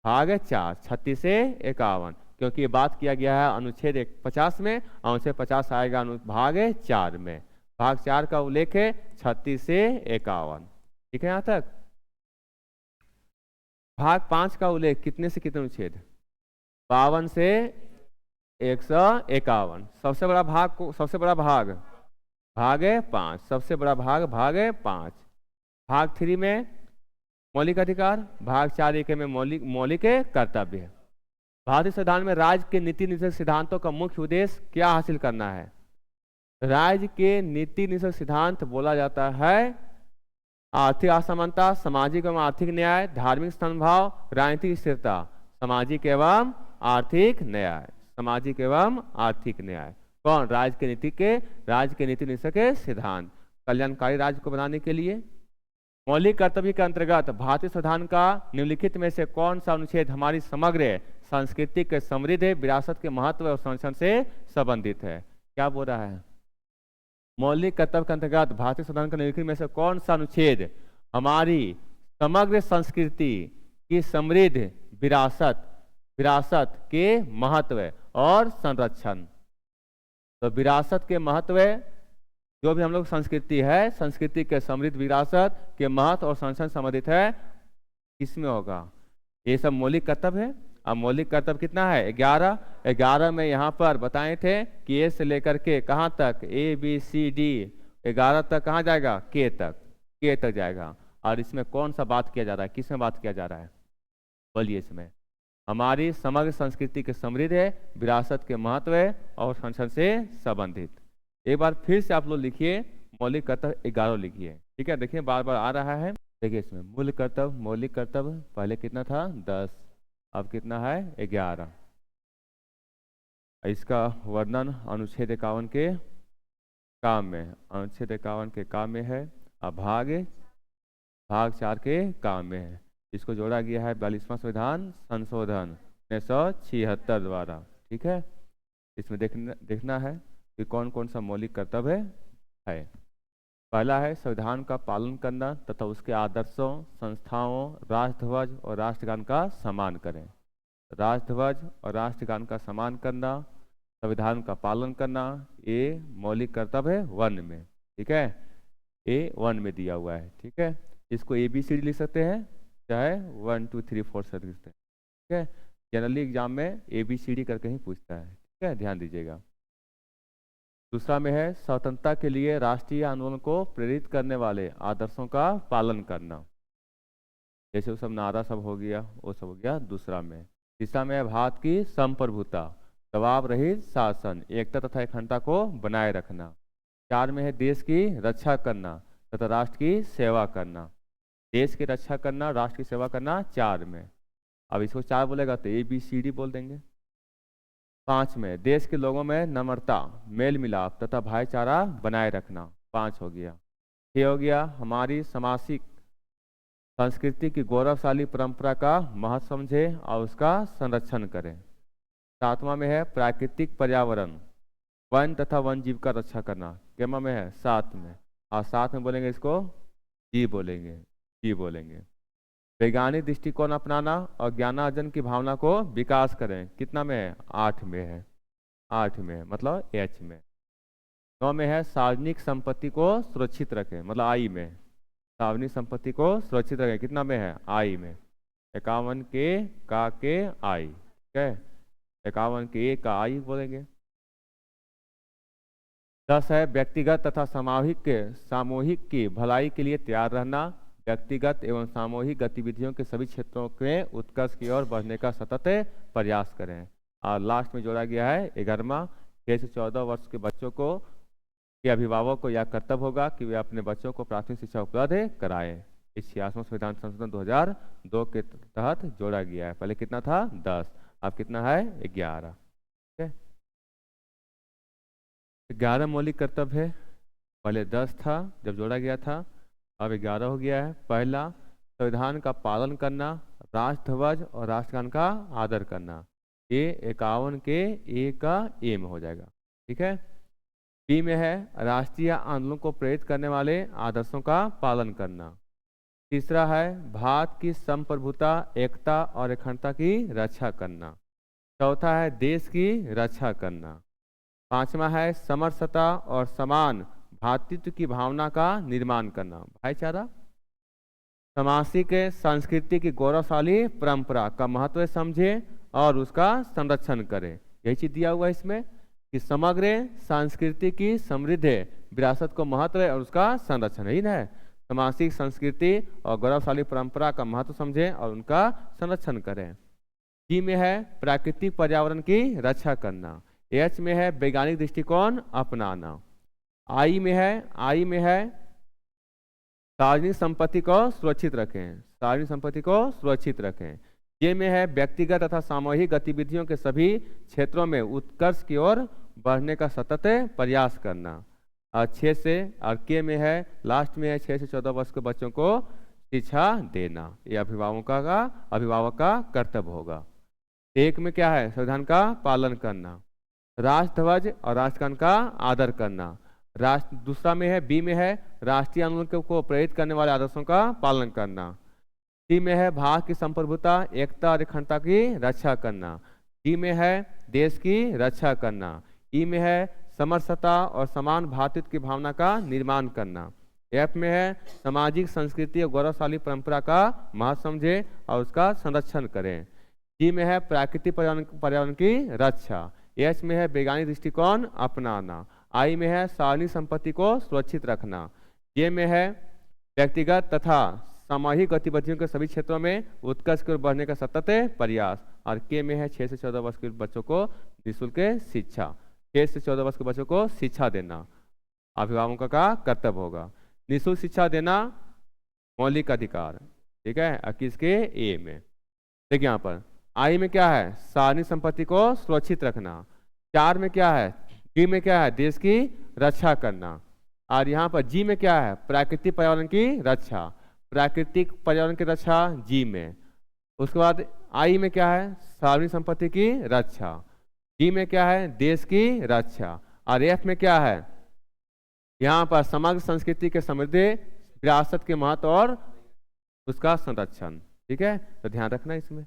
भाग 4, 36 से 51, क्योंकि ये बात किया गया है अनुच्छेद 50 में। अनुच्छेद 50 आएगा भाग 4 में। भाग 4 का उल्लेख है 36 से 51। ठीक है यहां तक? भाग 5 का उल्लेख कितने से कितने अनुच्छेद? 52 से 151। सबसे बड़ा भाग भाग 5, सबसे बड़ा भाग 5। भाग 3 में मौलिक अधिकार, भाग 4 में मौलिक कर्तव्य। भारतीय संविधान में राज्य के नीति निषेध सिद्धांतों का मुख्य उद्देश्य क्या हासिल करना है? राज्य के नीति निषेध सिद्धांत बोला जाता है आर्थिक असमानता, सामाजिक एवं आर्थिक न्याय, धार्मिक समभाव, राजनीतिक स्थिरता। सामाजिक एवं आर्थिक न्याय, सामाजिक एवं आर्थिक न्याय। कौन? राज्य के नीति निषेध के सिद्धांत कल्याणकारी राज्य को बनाने के लिए। मौलिक कर्तव्य के अंतर्गत भारतीय संविधान का निम्नलिखित में से कौन सा अनुच्छेद हमारी समग्र सांस्कृतिक के समृद्ध है, विरासत के महत्व और संरक्षण से संबंधित है। क्या बोल रहा है? मौलिक कर्तव्य के अंतर्गत भारतीय संविधान के निम्नलिखित में से कौन सा अनुच्छेद हमारी समग्र संस्कृति की समृद्ध विरासत के महत्व और संरक्षण? तो विरासत के महत्व, जो भी हम लोग संस्कृति है, संस्कृति के समृद्ध विरासत के महत्व और संरक्षण संबंधित है, किसमें होगा? ये सब मौलिक कर्तव्य है। अब मौलिक कर्तव्य कितना है? 11 में यहाँ पर बताए थे कि ए से लेकर के कहाँ तक, ABCD 11 तक कहाँ जाएगा? के तक जाएगा। और इसमें कौन सा बात किया जा रहा है? किसमें बात किया जा रहा है? बोलिए। इसमें हमारी समग्र संस्कृति के समृद्ध है, विरासत के महत्व है और संरक्षण से संबंधित। एक बार फिर से आप लोग लिखिए, मौलिक कर्तव्य 11 लिखिए। ठीक है, देखिए बार बार आ रहा है। देखिए इसमें मूल कर्तव्य, मौलिक कर्तव्य पहले कितना था? 10, अब कितना है? 11। इसका वर्णन अनुच्छेद 51 के काम में, अनुच्छेद 51 के काम में है। अब भाग 4 के काम में है। इसको जोड़ा गया है 42वां संविधान संशोधन 1976 द्वारा। ठीक है, इसमें देखना है कि कौन कौन सा मौलिक कर्तव्य है। पहला है संविधान का पालन करना तथा उसके आदर्शों, संस्थाओं, राष्ट्रध्वज और राष्ट्रगान का सम्मान करें। राष्ट्रध्वज और राष्ट्रगान का सम्मान करना, संविधान का पालन करना, ये मौलिक कर्तव्य है 1 में। ठीक है, ये 1 में दिया हुआ है। ठीक है, इसको ABCD लिख सकते हैं, चाहे 1 2 3 4 से लिख सकते हैं। ठीक है, जनरली एग्जाम में ABCD करके ही पूछता है। ठीक है, ध्यान दीजिएगा। दूसरा में है स्वतंत्रता के लिए राष्ट्रीय आंदोलन को प्रेरित करने वाले आदर्शों का पालन करना। जैसे वो सब नारा सब हो गया, वो सब हो गया दूसरा में। तीसरा में है भारत की संप्रभुता, दबाव रहित शासन, एकता तथा अखंडता को बनाए रखना। 4 में है देश की रक्षा करना तथा राष्ट्र की सेवा करना। देश की रक्षा करना, राष्ट्र की सेवा करना 4 में। अब इसको 4 बोलेगा तो ABCD बोल देंगे। 5 में देश के लोगों में नम्रता, मेल मिलाप तथा भाईचारा बनाए रखना, 5 हो गया। 6 हो गया हमारी सामाजिक संस्कृति की गौरवशाली परंपरा का महत्व समझे और उसका संरक्षण करें। 7वां में है प्राकृतिक पर्यावरण, वन तथा वन जीव का रक्षा करना। केमा में है? 7 में। और 7 में बोलेंगे इसको जी बोलेंगे। वैज्ञानिक दृष्टिकोण अपनाना और ज्ञानार्जन की भावना को विकास करें। कितना में है? 8 में है। 8 में मतलब H में। 9 में है सार्वजनिक संपत्ति को सुरक्षित रखें, मतलब I में। सार्वजनिक संपत्ति को सुरक्षित रखें, कितना में है? I में। 51 के I। ठीक है, 51 के का I बोलेंगे। 10 है व्यक्तिगत तथा सामूहिक की भलाई के लिए तैयार रहना। व्यक्तिगत एवं सामूहिक गतिविधियों के सभी क्षेत्रों में उत्कर्ष की ओर बढ़ने का सतत प्रयास करें। और लास्ट में जोड़ा गया है 11वां, 6 से 14 वर्ष के बच्चों को के अभिभावक को यह कर्तव्य होगा कि वे अपने बच्चों को प्राथमिक शिक्षा उपलब्ध कराएं। इस 86वां संविधान संशोधन 2002 के तहत जोड़ा गया है। पहले कितना था? 10, अब कितना है? 11। ठीक है, 11 मौलिक कर्तव्य है। पहले 10 था जब जोड़ा गया था, अब 11 हो गया है। पहला संविधान का पालन करना, राष्ट्रध्वज और राष्ट्रगान का आदर करना। ये 51 के A का A में हो जाएगा। ठीक है, B में है राष्ट्रीय आंदोलन को प्रेरित करने वाले आदर्शों का पालन करना। तीसरा है भारत की संप्रभुता, एकता और अखंडता की रक्षा करना। चौथा है देश की रक्षा करना। 5वां है समरसता और समान भ्रातृत्व की भावना का निर्माण करना। भाईचारा, सामाजिक संस्कृति की गौरवशाली परंपरा का महत्व समझे और उसका संरक्षण करें। यही चीज दिया हुआ है इसमें कि समग्र संस्कृति की समृद्ध विरासत को महत्व है और उसका संरक्षण ही ना है। सामाजिक संस्कृति और गौरवशाली परंपरा का महत्व समझें और उनका संरक्षण करें। जी में है प्राकृतिक पर्यावरण की रक्षा करना। H में है वैज्ञानिक दृष्टिकोण अपनाना। आई में है सार्वजनिक संपत्ति को सुरक्षित रखें। जे में है व्यक्तिगत तथा सामूहिक गतिविधियों के सभी क्षेत्रों में उत्कर्ष की ओर बढ़ने का सतत प्रयास करना। और 6 से और के में है लास्ट में है 6 से 14 वर्ष के बच्चों को शिक्षा देना। ये अभिभावक का कर्तव्य होगा। एक में क्या है, संविधान का पालन करना, राष्ट्रध्वज और राष्ट्रगान का आदर करना। राष्ट्र दूसरा में है, बी में है, राष्ट्रीय आंदोलन को प्रेरित करने वाले आदर्शों का पालन करना। सी में है, भारत की संप्रभुता, एकता और अखंडता की रक्षा करना। डी में है, देश की रक्षा करना। ई में है, समरसता और समान भातृत्व की भावना का निर्माण करना। एफ में है, सामाजिक संस्कृति और गौरवशाली परंपरा का महत्व समझे और उसका संरक्षण करें। जी में है, प्राकृतिक पर्यावरण की रक्षा। एच में है, वैज्ञानिक दृष्टिकोण अपनाना। आई में है, सार्वजनिक संपत्ति को सुरक्षित रखना। जे में है, व्यक्तिगत तथा सामूहिक गतिविधियों के सभी क्षेत्रों में उत्कर्ष की ओर बढ़ने का सतत प्रयास। और के में है, 6 से 14 वर्ष के बच्चों को निःशुल्क शिक्षा, 6 से 14 वर्ष के बच्चों को शिक्षा देना अभिभावकों का कर्तव्य होगा। निःशुल्क शिक्षा देना मौलिक अधिकार, ठीक है। 21 के ए में देखिए, यहाँ पर आई में क्या है, सार्वजनिक संपत्ति को सुरक्षित रखना। 4 में क्या है, डी में क्या है, देश की रक्षा करना। और यहाँ पर जी में क्या है, प्राकृतिक पर्यावरण की रक्षा, प्राकृतिक पर्यावरण की रक्षा जी में। उसके बाद आई में क्या है, सार्वजनिक संपत्ति की रक्षा। डी में क्या है, देश की रक्षा। और एफ में क्या है, यहाँ पर समग्र संस्कृति के समृद्ध विरासत के महत्व और उसका संरक्षण, ठीक है। तो ध्यान रखना इसमें।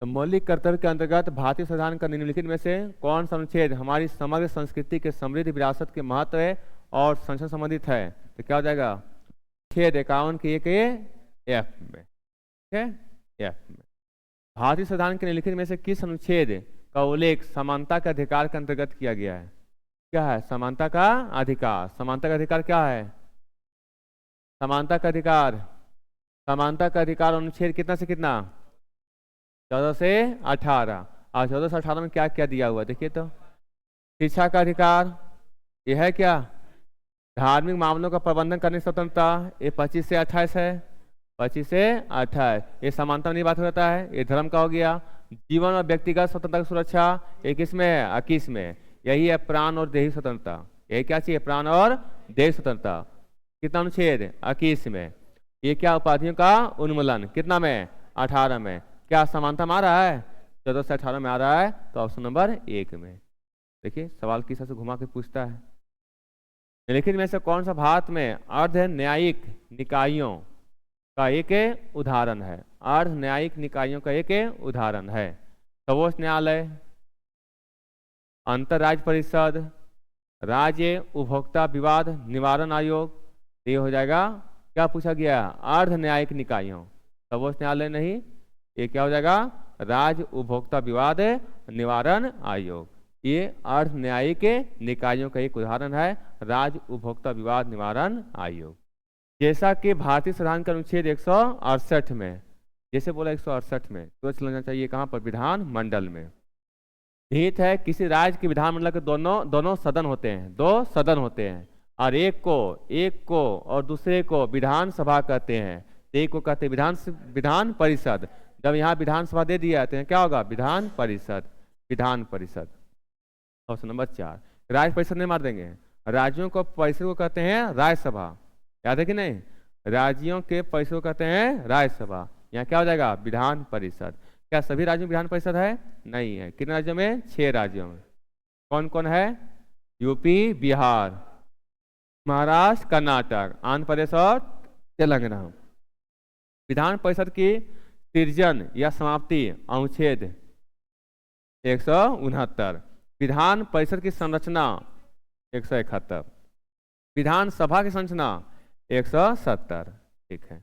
तो मौलिक कर्तव्य के अंतर्गत भारतीय संविधान का निम्नलिखित में से कौन सा अनुच्छेद हमारी समग्र संस्कृति के समृद्ध विरासत के महत्व है और संरक्षण संबंधित है? तो क्या हो जाएगा, अनुच्छेद 51 के एक एफ में, ठीक है, एफ में। भारतीय संविधान के निम्नलिखित में से किस अनुच्छेद का उल्लेख समानता के अधिकार के अंतर्गत किया गया है? क्या है, समानता का अधिकार। समानता का अधिकार क्या है, समानता का अधिकार। समानता का अधिकार अनुच्छेद कितना से कितना, 14 से 18। और 14 से 18 में क्या क्या दिया हुआ देखिए तो, शिक्षा का अधिकार, यह है क्या, धार्मिक मामलों का प्रबंधन करने की स्वतंत्रता, ये 25 से 28 है, 25 से 28। ये समानता में नहीं बात हो जाता है, ये धर्म का हो गया। जीवन और व्यक्तिगत स्वतंत्रता की सुरक्षा, ये किसमें है, 21 में। यही है प्राण और देही स्वतंत्रता, यही क्या चाहिए, प्राण और देही स्वतंत्रता। कितना अनुच्छेद, 21 में। ये क्या, उपाधियों का उन्मूलन, कितना में, 18 में। क्या समानता में आ रहा है, 14 से 18 में आ रहा है, तो ऑप्शन नंबर 1 में। देखिए सवाल किस तरह से घुमा के पूछता है। निम्नलिखित में से कौन सा भारत में अर्ध न्यायिक निकायों का एक उदाहरण है? अर्ध न्यायिक निकायों का एक उदाहरण है, सर्वोच्च न्यायालय, अंतर्राज्य परिषद, राज्य उपभोक्ता विवाद निवारण आयोग। ये हो जाएगा, क्या पूछा गया, अर्ध न्यायिक निकायों, सर्वोच्च न्यायालय नहीं, ये क्या हो जाएगा, राज्य उपभोक्ता विवाद निवारण आयोग। ये अर्ध न्यायिक निकायों का एक उदाहरण है, राज्य उपभोक्ता विवाद निवारण आयोग। जैसा कि भारतीय संविधान का अनुच्छेद 168 में, जैसे बोला 168 में, तो चलना चाहिए कहाँ पर, विधान मंडल में। निहित है, किसी राज्य के विधानमंडल के दोनों सदन होते हैं, 2 सदन होते हैं, और एक को और दूसरे को विधानसभा कहते हैं। एक को कहते हैं विधान परिषद। जब यहाँ विधानसभा दे दिया जाते हैं, क्या होगा, विधान परिषद, विधान परिषद। ऑप्शन नंबर 4, राज्य परिषद नहीं मार देंगे, राज्यों को परिषद को कहते हैं राज्यसभा, याद है कि नहीं, राज्यों के परिषद को कहते हैं राज्यसभा। यहाँ क्या हो जाएगा, विधान परिषद। क्या सभी राज्यों में विधान परिषद है? नहीं है। कितने राज्यों में, 6 राज्यों में। कौन कौन है, यूपी, बिहार, महाराष्ट्र, कर्नाटक, आंध्र प्रदेश और तेलंगाना। विधान परिषद की सृजन या समाप्ति अनुच्छेद 169। विधान परिषद की संरचना 171। विधानसभा की संरचना 170, ठीक है।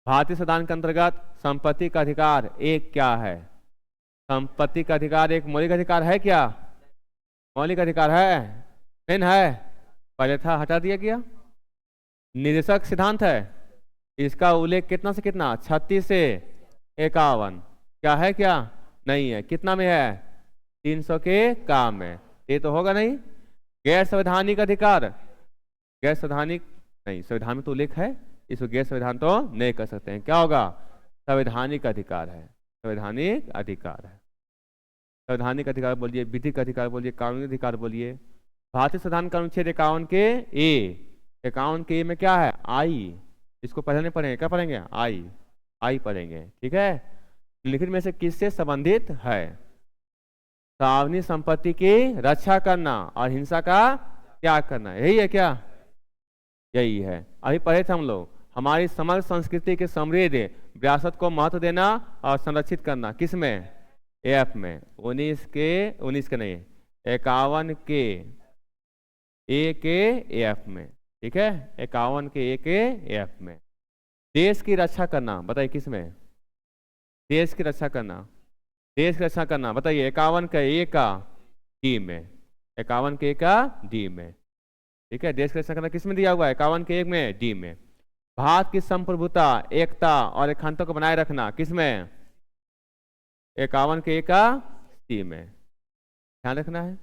भारतीय संविधान के अंतर्गत संपत्ति का अधिकार एक क्या है? संपत्ति का अधिकार एक मौलिक अधिकार है क्या? मौलिक अधिकार है, नहीं है, पहले था, हटा दिया गया। निर्देशक सिद्धांत है, इसका उल्लेख कितना से कितना, 36 से 51। क्या है, क्या नहीं है, कितना में है, 300 के काम में। ये तो होगा नहीं। गैर संवैधानिक अधिकार, गैर संवैधानिक नहीं, संविधान में तो उल्लेख है, इसको गैर संविधान तो नहीं कर सकते हैं। क्या होगा, संवैधानिक अधिकार है, संवैधानिक अधिकार है। संवैधानिक अधिकार बोलिए, विधिक अधिकार बोलिए, कानूनी अधिकार बोलिए। भारतीय संविधान का अनुच्छेद 51 के ए, 51 के ए में क्या है, आई। इसको पहले नहीं पढ़ेंगे, क्या पढ़ेंगे, आई, आई पढ़ेंगे, ठीक है। निम्नलिखित में से किससे संबंधित है? सार्वजनिक संपत्ति की रक्षा करना और हिंसा का त्याग करना, यही है क्या? यही है। अभी पढ़े थे हम लोग, हमारी समग्र संस्कृति के समृद्ध विरासत को महत्व देना और संरक्षित करना, किस में? एफ में। 19 के नहीं, 51 के ए के एफ में, ठीक है, 51 के ए के एफ में। देश की रक्षा करना, बताइए किस में? देश की रक्षा करना, देश की रक्षा करना, बताइए 51 का ए का डी में, 51 के ए का डी में, ठीक है। देश की रक्षा करना किस में दिया हुआ है? 51 के 1 में, डी में। भारत की संप्रभुता, एकता और अखंडता को बनाए रखना, किस में? 51 के 1 का सी में, ध्यान रखना है।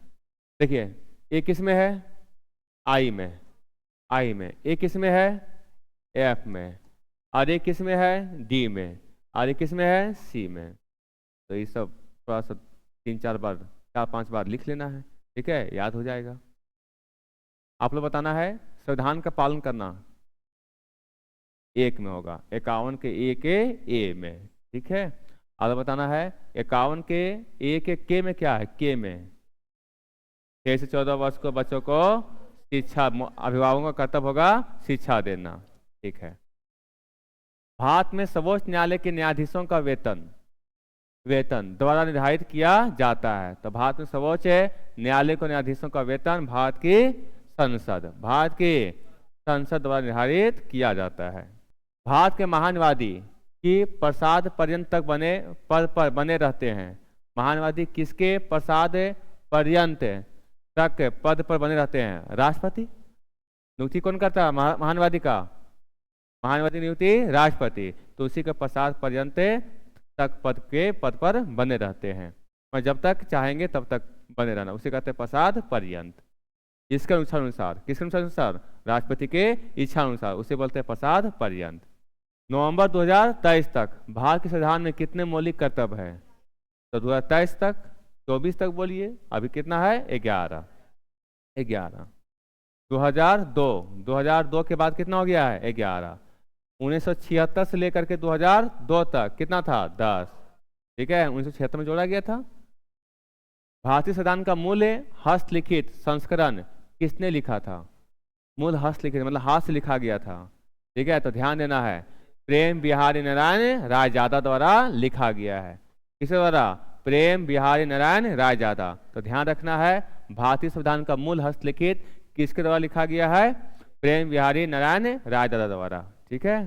देखिए ए किस में है? आई में, आई में। ए किस में है? एफ में। और ए किस में है? डी में। और ये किस में है? सी में। तो ये सब थोड़ा सा 3-4 बार, 4-5 बार लिख लेना है, ठीक है, याद हो जाएगा। आप लोग बताना है संविधान का पालन करना, 1 में होगा, 51 के ए के ए में, ठीक है। अब बताना है 51 के ए के में क्या है? के में 6 से 14 वर्ष को बच्चों को शिक्षा, अभिभावकों का कर्तव्य होगा शिक्षा देना, ठीक है। भारत में सर्वोच्च न्यायालय के न्यायाधीशों का वेतन द्वारा निर्धारित किया जाता है। तो भारत में सर्वोच्च न्यायालय को न्यायाधीशों का वेतन भारत की संसद द्वारा निर्धारित किया जाता है। भारत के महानवादी की प्रसाद पर्यंत तक बने पद पर बने रहते हैं। महानवादी किसके प्रसाद पर्यंत तक पद पर बने रहते हैं? राष्ट्रपति। नियुक्ति कौन करता है महानवादी का? महानवादी नियुक्ति राष्ट्रपति। तो उसी के प्रसाद पर्यंत तक पद पर बने रहते हैं, और जब तक चाहेंगे तब तक बने रहना, उसे कहते हैं प्रसाद पर्यंत। इसके अनुसार, किसके अनुसार? राष्ट्रपति के इच्छा अनुसार, उसे बोलते हैं प्रसाद पर्यंत। नवंबर 2023 तक भारत के संविधान में कितने मौलिक कर्तव्य है? तो 2023 तक, 24 तक बोलिए, अभी कितना है? 11। 2002 के बाद कितना हो गया है? 11। 1976 से लेकर के 2002 तक कितना था? 10, ठीक है, 1976 में जोड़ा गया था। भारतीय संविधान का मूल हस्तलिखित संस्करण किसने लिखा था? मूल हस्तलिखित मतलब हाथ से लिखा गया था, ठीक है। तो ध्यान देना है, प्रेम बिहारी नारायण रायजादा द्वारा लिखा गया है। किसके द्वारा? प्रेम बिहारी नारायण रायजादा। तो ध्यान रखना है, भारतीय संविधान का मूल हस्तलिखित किसके द्वारा लिखा गया है? प्रेम बिहारी नारायण रायजादा द्वारा, ठीक है।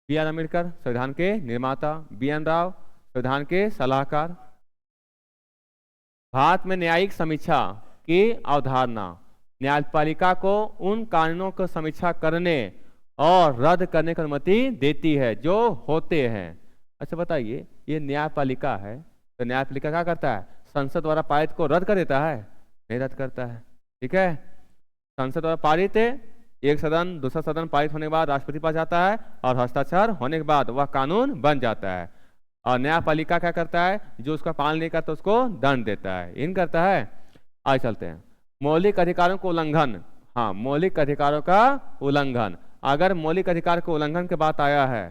बी.आर. अम्बेडकर संविधान के निर्माता, बी.एन. राव संविधान के सलाहकार। भारत में न्यायिक समीक्षा की अवधारणा न्यायपालिका को उन कानूनों को समीक्षा करने और रद्द करने की अनुमति देती है जो होते हैं। अच्छा बताइए, ये न्यायपालिका है, तो न्यायपालिका क्या करता है? संसद द्वारा पारित को रद्द कर देता है? नहीं रद्द करता है, ठीक है। संसद द्वारा पारित एक सदन दूसरा सदन पारित होने के बाद राष्ट्रपति पास जाता है और हस्ताक्षर होने के बाद वह कानून बन जाता है। और न्यायपालिका क्या करता है? जो उसका पालन नहीं करता उसको दंड देता है, इन करता है। आगे चलते हैं, मौलिक अधिकारों को उल्लंघन। हाँ, मौलिक अधिकारों का उल्लंघन। अगर मौलिक अधिकार के उल्लंघन की बात आया है,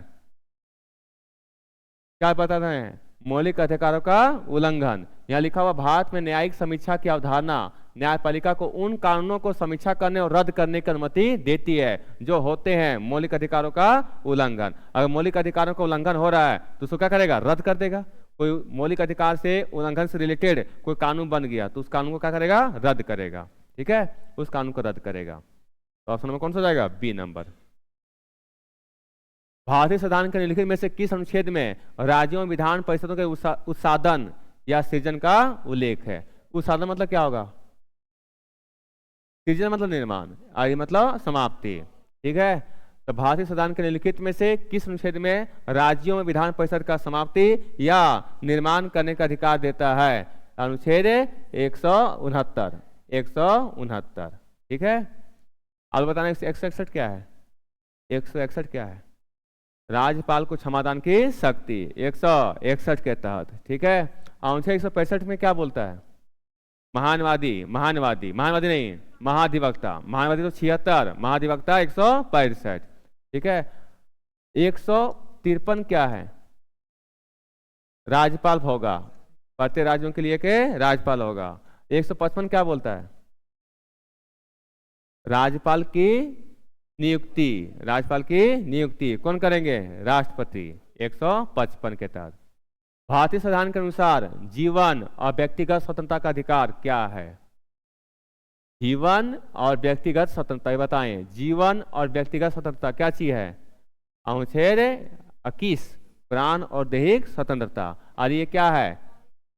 क्या बता रहे हैं? मौलिक अधिकारों का उल्लंघन। यहाँ लिखा हुआ भारत में न्यायिक समीक्षा की अवधारणा न्यायपालिका को उन कानूनों को समीक्षा करने और रद्द करने की अनुमति देती है जो होते हैं मौलिक अधिकारों का उल्लंघन। अगर मौलिक अधिकारों का उल्लंघन हो रहा है तो उसको क्या करेगा? रद्द कर देगा। कोई मौलिक अधिकार से उल्लंघन से रिलेटेड कोई कानून बन गया तो उस कानून को क्या करेगा? रद्द करेगा, ठीक है, उस कानून को रद्द करेगा। तो ऑप्शन नंबर कौन सा हो जाएगा? B number. भारतीय संविधान के निम्नलिखित में से किस अनुच्छेद में राज्यों में विधान परिषदों के उत्साधन या सृजन का उल्लेख है? उत्साधन मतलब क्या होगा? सृजन मतलब निर्माण, आगे मतलब समाप्ति, ठीक है। तो भारतीय संविधान के निम्नलिखित में से किस अनुच्छेद में राज्यों में विधान परिषद का समाप्ति या निर्माण करने का अधिकार देता है? अनुच्छेद 169, ठीक है। अब बताना 161 क्या है? 161 क्या है? राज्यपाल को क्षमादान की शक्ति, 161 के तहत, ठीक है। अनुच्छेद 165 में क्या बोलता है? महाधिवक्ता, महाधिवक्ता तो 76, महाधिवक्ता 165, ठीक है। 153 क्या है? राज्यपाल होगा, प्रत्येक राज्यों के लिए के राज्यपाल होगा। 155 क्या बोलता है? राज्यपाल की नियुक्ति, राज्यपाल की नियुक्ति कौन करेंगे? राष्ट्रपति। 155 के तहत भारतीय संविधान के अनुसार जीवन और व्यक्तिगत स्वतंत्रता का अधिकार क्या है? जीवन और व्यक्तिगत स्वतंत्रता, ये बताएं, जीवन और व्यक्तिगत स्वतंत्रता क्या चीज है? अनुच्छेद 21 प्राण और दैहिक स्वतंत्रता। और ये क्या है?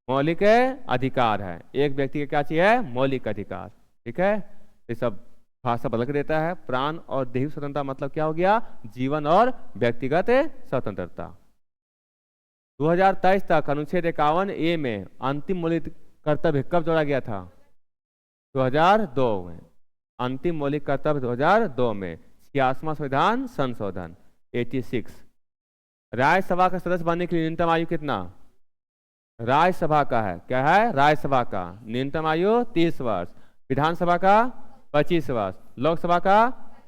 मौलिक अधिकार है। एक व्यक्ति का क्या चीज है? मौलिक अधिकार। ठीक है, ये सब भाषा बदल के देता है। प्राण और दैहिक स्वतंत्रता मतलब क्या हो गया? जीवन और व्यक्तिगत स्वतंत्रता। 2023 तक अनुच्छेद 51A में अंतिम मौलिक कर्तव्य कब जोड़ा गया था? 2002 में। अंतिम मौलिक कर्तव्य 2002 में। 86वां संविधान संशोधन 86। राज्यसभा का सदस्य बनने के लिए न्यूनतम आयु कितना? राज्यसभा का है, क्या है? राज्यसभा का न्यूनतम आयु 30 वर्ष, विधानसभा का 25 वर्ष, लोकसभा का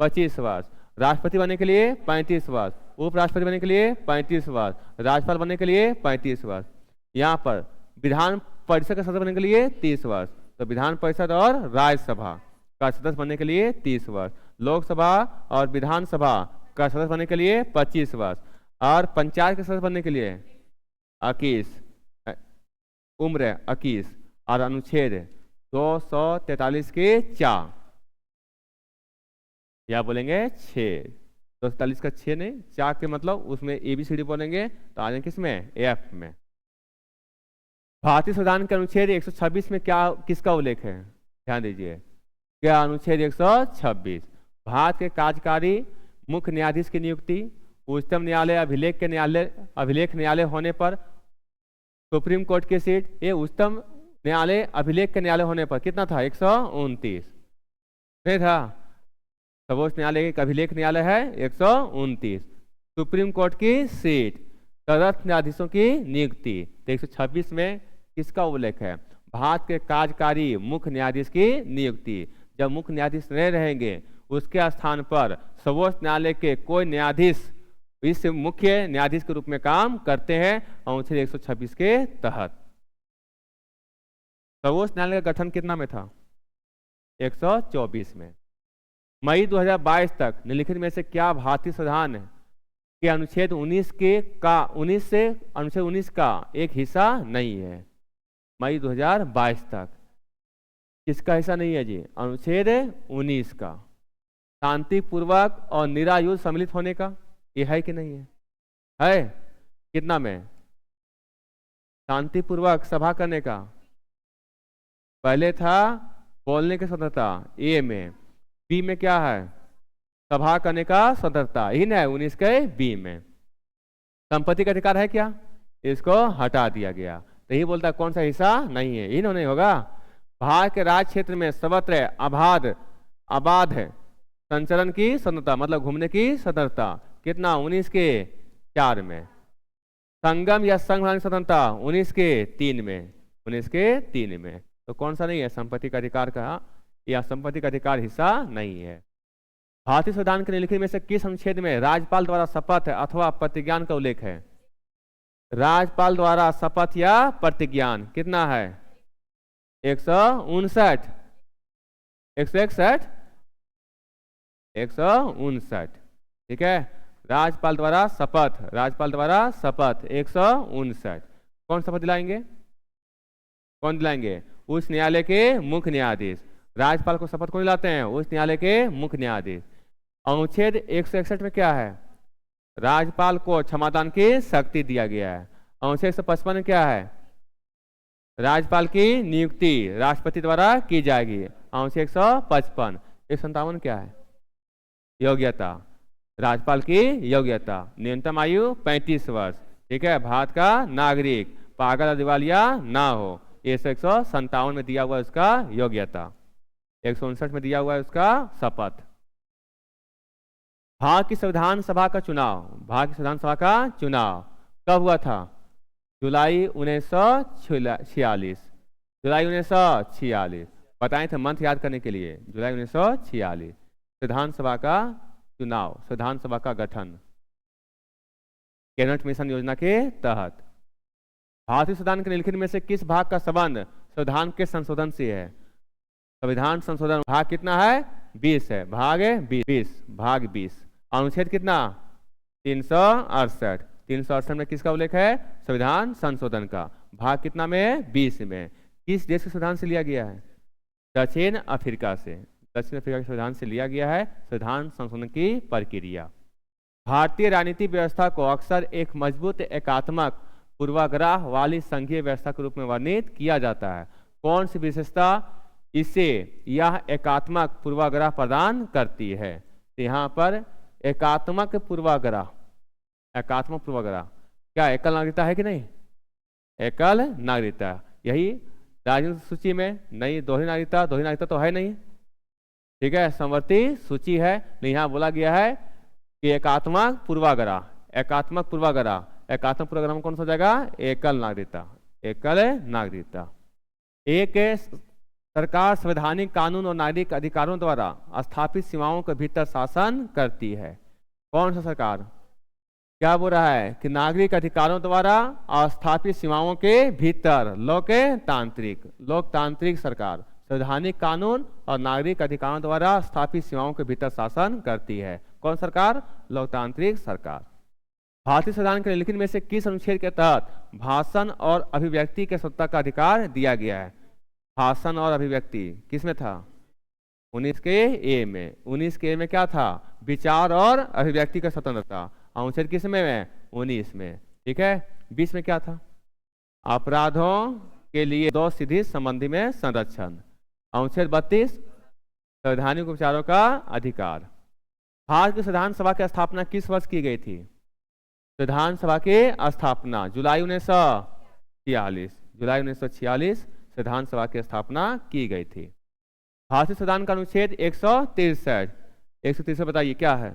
25 वर्ष, राष्ट्रपति बनने के लिए 35 वर्ष, उपराष्ट्रपति बनने के लिए 35 वर्ष, राज्यपाल बनने के लिए 35 वर्ष। यहाँ पर विधान परिषद का सदस्य बनने के लिए 30 वर्ष, तो विधान परिषद और राज्यसभा का सदस्य बनने के लिए 30 वर्ष, लोकसभा और विधानसभा का सदस्य बनने के लिए 25 वर्ष, और पंचायत के सदस्य बनने के लिए 21 उम्र 21, और अनुच्छेद 243 के 4 या बोलेंगे 6, 243 का 6 नहीं 4 के मतलब उसमें ABCD बोलेंगे तो आ जाएंगे किसमें? F में। भारतीय संविधान के अनुच्छेद 126 में क्या किसका उल्लेख है? ध्यान दीजिए, क्या अनुच्छेद 126 भारत के कार्यकारी मुख्य न्यायाधीश की नियुक्ति उच्चतम न्यायालय अभिलेख न्यायालय होने पर सुप्रीम कोर्ट की सीट, ये उच्चतम न्यायालय अभिलेख के न्यायालय होने पर कितना था? 129 नहीं था? सर्वोच्च न्यायालय एक अभिलेख न्यायालय है 129। सुप्रीम कोर्ट की सीट, तदर्थ न्यायाधीशों की नियुक्ति, तो 126 में किसका उल्लेख है? भारत के कार्यकारी मुख्य न्यायाधीश की नियुक्ति। जब मुख्य न्यायाधीश नहीं रहेंगे उसके स्थान पर सर्वोच्च न्यायालय के कोई न्यायाधीश इस मुख्य न्यायाधीश के रूप में काम करते हैं अनुच्छेद 126 के तहत। सर्वोच्च न्यायालय का गठन कितना में था? 124 में। मई 2022 तक निम्नलिखित में से क्या भारतीय संविधान के अनुच्छेद 19 से अनुच्छेद 19 का एक हिस्सा नहीं है? मई 2022 तक किसका हिस्सा नहीं है जी? अनुच्छेद 19 का। शांतिपूर्वक और निरायुध सम्मिलित होने का ये है कि नहीं है? है कितना में? शांतिपूर्वक सभा करने का पहले था बोलने की स्वतंत्रता A में, B में क्या है? सभा करने का स्वतंत्रता, ही ना है 19 के B में। संपत्ति का अधिकार है क्या? इसको हटा दिया गया, तो यही बोलता कौन सा हिस्सा नहीं है? इन्होंने नहीं होगा। भारत के राज्य क्षेत्र में सर्वत्र आबाद है संचरण की स्वतंत्रता मतलब घूमने की स्वतंत्रता, कितना? 19 के 4 में। संगम या संघ बनाने की स्वतंत्रता 19 के 3 में, 19 के 3 में। तो कौन सा नहीं है? संपत्ति का अधिकार का या संपत्ति का अधिकार हिस्सा नहीं है। भारतीय संविधान के निम्नलिखित में से किस अनुच्छेद में राज्यपाल द्वारा शपथ अथवा प्रतिज्ञान का उल्लेख है? राज्यपाल द्वारा शपथ या प्रतिज्ञान कितना है? 159, 161, 159। ठीक है, राज्यपाल द्वारा शपथ, राज्यपाल द्वारा शपथ 159। कौन शपथ दिलाएंगे? कौन दिलाएंगे? उच्च न्यायालय के मुख्य न्यायाधीश। राज्यपाल को शपथ कौन दिलाते हैं? उच्च न्यायालय के मुख्य न्यायाधीश। अनुच्छेद 161 में क्या है? राज्यपाल को क्षमादान की शक्ति दिया गया है। अनुच्छेद 155 में क्या है? राज्यपाल की नियुक्ति राष्ट्रपति द्वारा की जाएगी। अनुच्छेद 155। 157 क्या है? योग्यता, राज्यपाल की योग्यता, न्यूनतम आयु 35 वर्ष। ठीक है, भारत का नागरिक, पागल या दिवालिया ना हो। ये 157 में दिया हुआ है उसका योग्यता, 159 में दिया हुआ है उसका शपथ। भारत की संविधान सभा का चुनाव, भारत की संविधान सभा का चुनाव कब हुआ था? जुलाई 1946, जुलाई 1946। बताए थे मंथ याद करने के लिए, जुलाई 1946 संविधान सभा का चुनाव, संविधान सभा का गठन कैबिनेट मिशन योजना के तहत। भारतीय संविधान के निम्नलिखित में से किस भाग का संबंध संविधान के संशोधन से है? संविधान संशोधन भाग कितना है? 20 है। भाग 20, भाग 20। अनुच्छेद कितना? 368। 368 में किसका उल्लेख है? संविधान संशोधन का। भाग कितना में है? 20 में। किस देश के संविधान से लिया गया है? दक्षिण अफ्रीका से। दक्षिण अफ्रीका के संविधान से लिया गया है संविधान संशोधन की प्रक्रिया। भारतीय राजनीतिक व्यवस्था को अक्सर एक मजबूत एकात्मक पूर्वाग्रह वाली संघीय व्यवस्था के रूप में वर्णित किया जाता है। कौन सी विशेषता इसे यह एकात्मक पूर्वाग्रह प्रदान करती है? तो यहाँ पर एकात्मक पूर्वाग्रह, एकात्मक पूर्वाग्रह क्या एकल नागरिकता है कि नहीं? एकल नागरिकता, यही राजनीतिक सूची में नहीं। दोहरी नागरिकता, दोहरी नागरिकता तो है नहीं, ठीक है, समवर्ती सूची है। नहीं, यहाँ बोला गया है कि एकात्मक पूर्वाग्रह, एकात्मक पूर्वाग्रह, एकात्मक पूर्वाग्रह में कौन सा हो जाएगा? एकल नागरिकता, एकल नागरिकता। एक सरकार संवैधानिक कानून और नागरिक अधिकारों द्वारा स्थापित सीमाओं के भीतर शासन करती है। कौन सा सरकार? क्या बोल रहा है कि नागरिक अधिकारों द्वारा स्थापित सीमाओं के भीतर लोकतांत्रिक सरकार संवैधानिक कानून और नागरिक अधिकारों द्वारा स्थापित सीमाओं के भीतर शासन करती है। कौन सरकार? लोकतांत्रिक सरकार। भारतीय संविधान के निम्नलिखित में से किस अनुच्छेद के तहत भाषण और अभिव्यक्ति के स्वतंत्रता का अधिकार दिया गया है? भाषण और अभिव्यक्ति किस में था? 19 के ए में। 19 के ए में क्या था? विचार और अभिव्यक्ति का स्वतंत्रता। अनुच्छेद किस में है? 19 में, ठीक है। 20 में क्या था? अपराधों के लिए दो सीधी संबंधी में संरक्षण। अनुच्छेद 32 संवैधानिक उपचारों का अधिकार। भारत की संविधान सभा की स्थापना किस वर्ष की गई थी? संविधान सभा की स्थापना जुलाई 1946, जुलाई 1946 संविधान सभा की स्थापना की गई थी। भारतीय संविधान का अनुच्छेद 163 बताइए क्या है?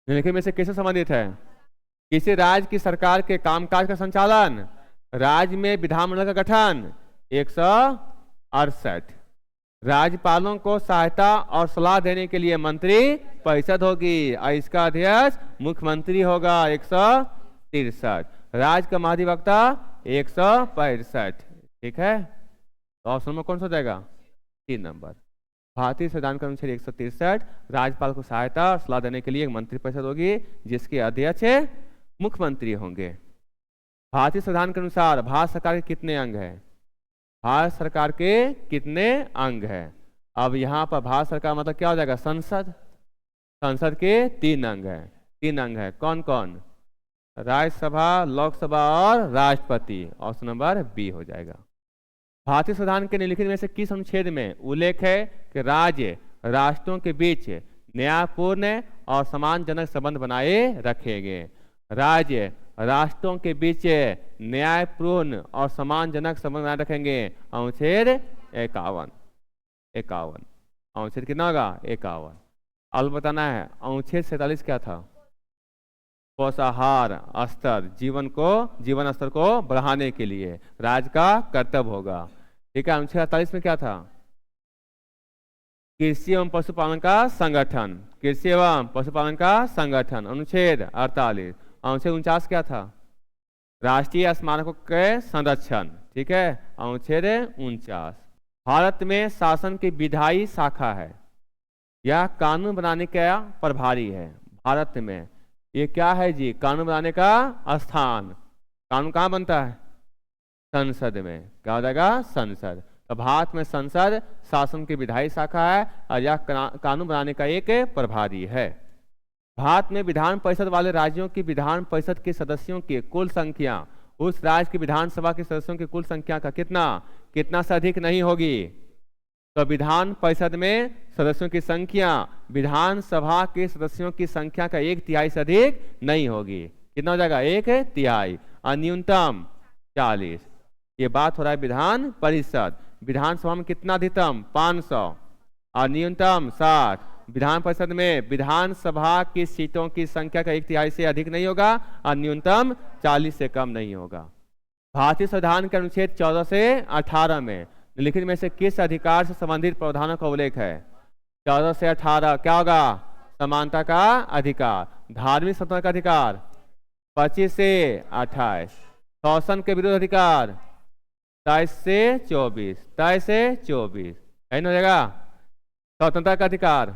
निम्नलिखित में से किससे संबंधित है? किसी राज्य की सरकार के कामकाज का संचालन, राज्य में विधानमंडल का गठन। 168 राज्यपालों को सहायता और सलाह देने के लिए मंत्री परिषद होगी और इसका अध्यक्ष मुख्यमंत्री होगा। 163 राज्य का महाधिवक्ता 165, ठीक है। तो ऑप्शन में कौन सा जाएगा? 3 नंबर। भारतीय संविधान का अनुच्छेद 163 राज्यपाल को सहायता और सलाह देने के लिए एक मंत्री परिषद होगी जिसके अध्यक्ष मुख्यमंत्री होंगे। भारतीय संविधान के अनुसार भारत सरकार के कितने अंग हैं? भारत सरकार के कितने अंग हैं? अब यहाँ पर भारत सरकार मतलब क्या हो जाएगा? संसद। संसद के 3 अंग हैं। 3 अंग है। कौन कौन? राज्यसभा, लोकसभा और राष्ट्रपति। ऑप्शन नंबर बी हो जाएगा। भारतीय संविधान के निम्नलिखित में से किस अनुच्छेद में उल्लेख है कि राज्य राष्ट्रों के बीच न्यायपूर्ण और सम्मानजनक संबंध बनाए रखेंगे? राज्य राष्ट्रों के बीच न्यायपूर्ण और सम्मानजनक संबंध बनाए रखेंगे। अनुच्छेद 51। अनुच्छेद कितना होगा? 51। अब बताना है अनुच्छेद 47 क्या था? पोषाहार स्तर, जीवन स्तर को बढ़ाने के लिए राज्य का कर्तव्य होगा, ठीक है। अनुच्छेद 48 में क्या था? कृषि एवं पशुपालन का संगठन, कृषि एवं पशुपालन का संगठन। अनुच्छेद 48। अनुच्छेद 49 क्या था? राष्ट्रीय स्मारकों के संरक्षण, ठीक है। अनुच्छेद 49। भारत में शासन की विधायी शाखा है, यह कानून बनाने का प्रभारी है। भारत में ये क्या है जी? कानून बनाने का स्थान। कानून कहाँ बनता है? संसद में। क्या हो जाएगा? संसद। तो भारत में संसद शासन की विधायी शाखा है और यह कानून बनाने का एक प्रभारी है। भारत में विधान परिषद वाले राज्यों की विधान परिषद के सदस्यों की कुल संख्या उस राज्य की विधानसभा के सदस्यों की कुल संख्या का कितना से अधिक नहीं होगी। तो विधान परिषद में सदस्यों की संख्या विधानसभा के सदस्यों की संख्या का 1/3 से अधिक नहीं होगी। कितना हो जाएगा? 1/3 और न्यूनतम 40। ये बात हो रहा है विधान परिषद। विधानसभा में कितना अधिकतम? 500 और न्यूनतम 60। विधान परिषद में विधानसभा की सीटों की संख्या का 1/3 से अधिक नहीं होगा और न्यूनतम 40 से कम नहीं होगा। भारतीय संविधान के अनुच्छेद 14 से 18 में निम्नलिखित में से किस अधिकार से संबंधित प्रावधानों का उल्लेख है? 14 से 18 क्या होगा? समानता का अधिकार। धार्मिक स्वतंत्रता का अधिकार 25 से 28। शोषण के विरुद्ध अधिकार 23 से 24, 23 से 24 है ना, हो जाएगा। स्वतंत्रता का अधिकार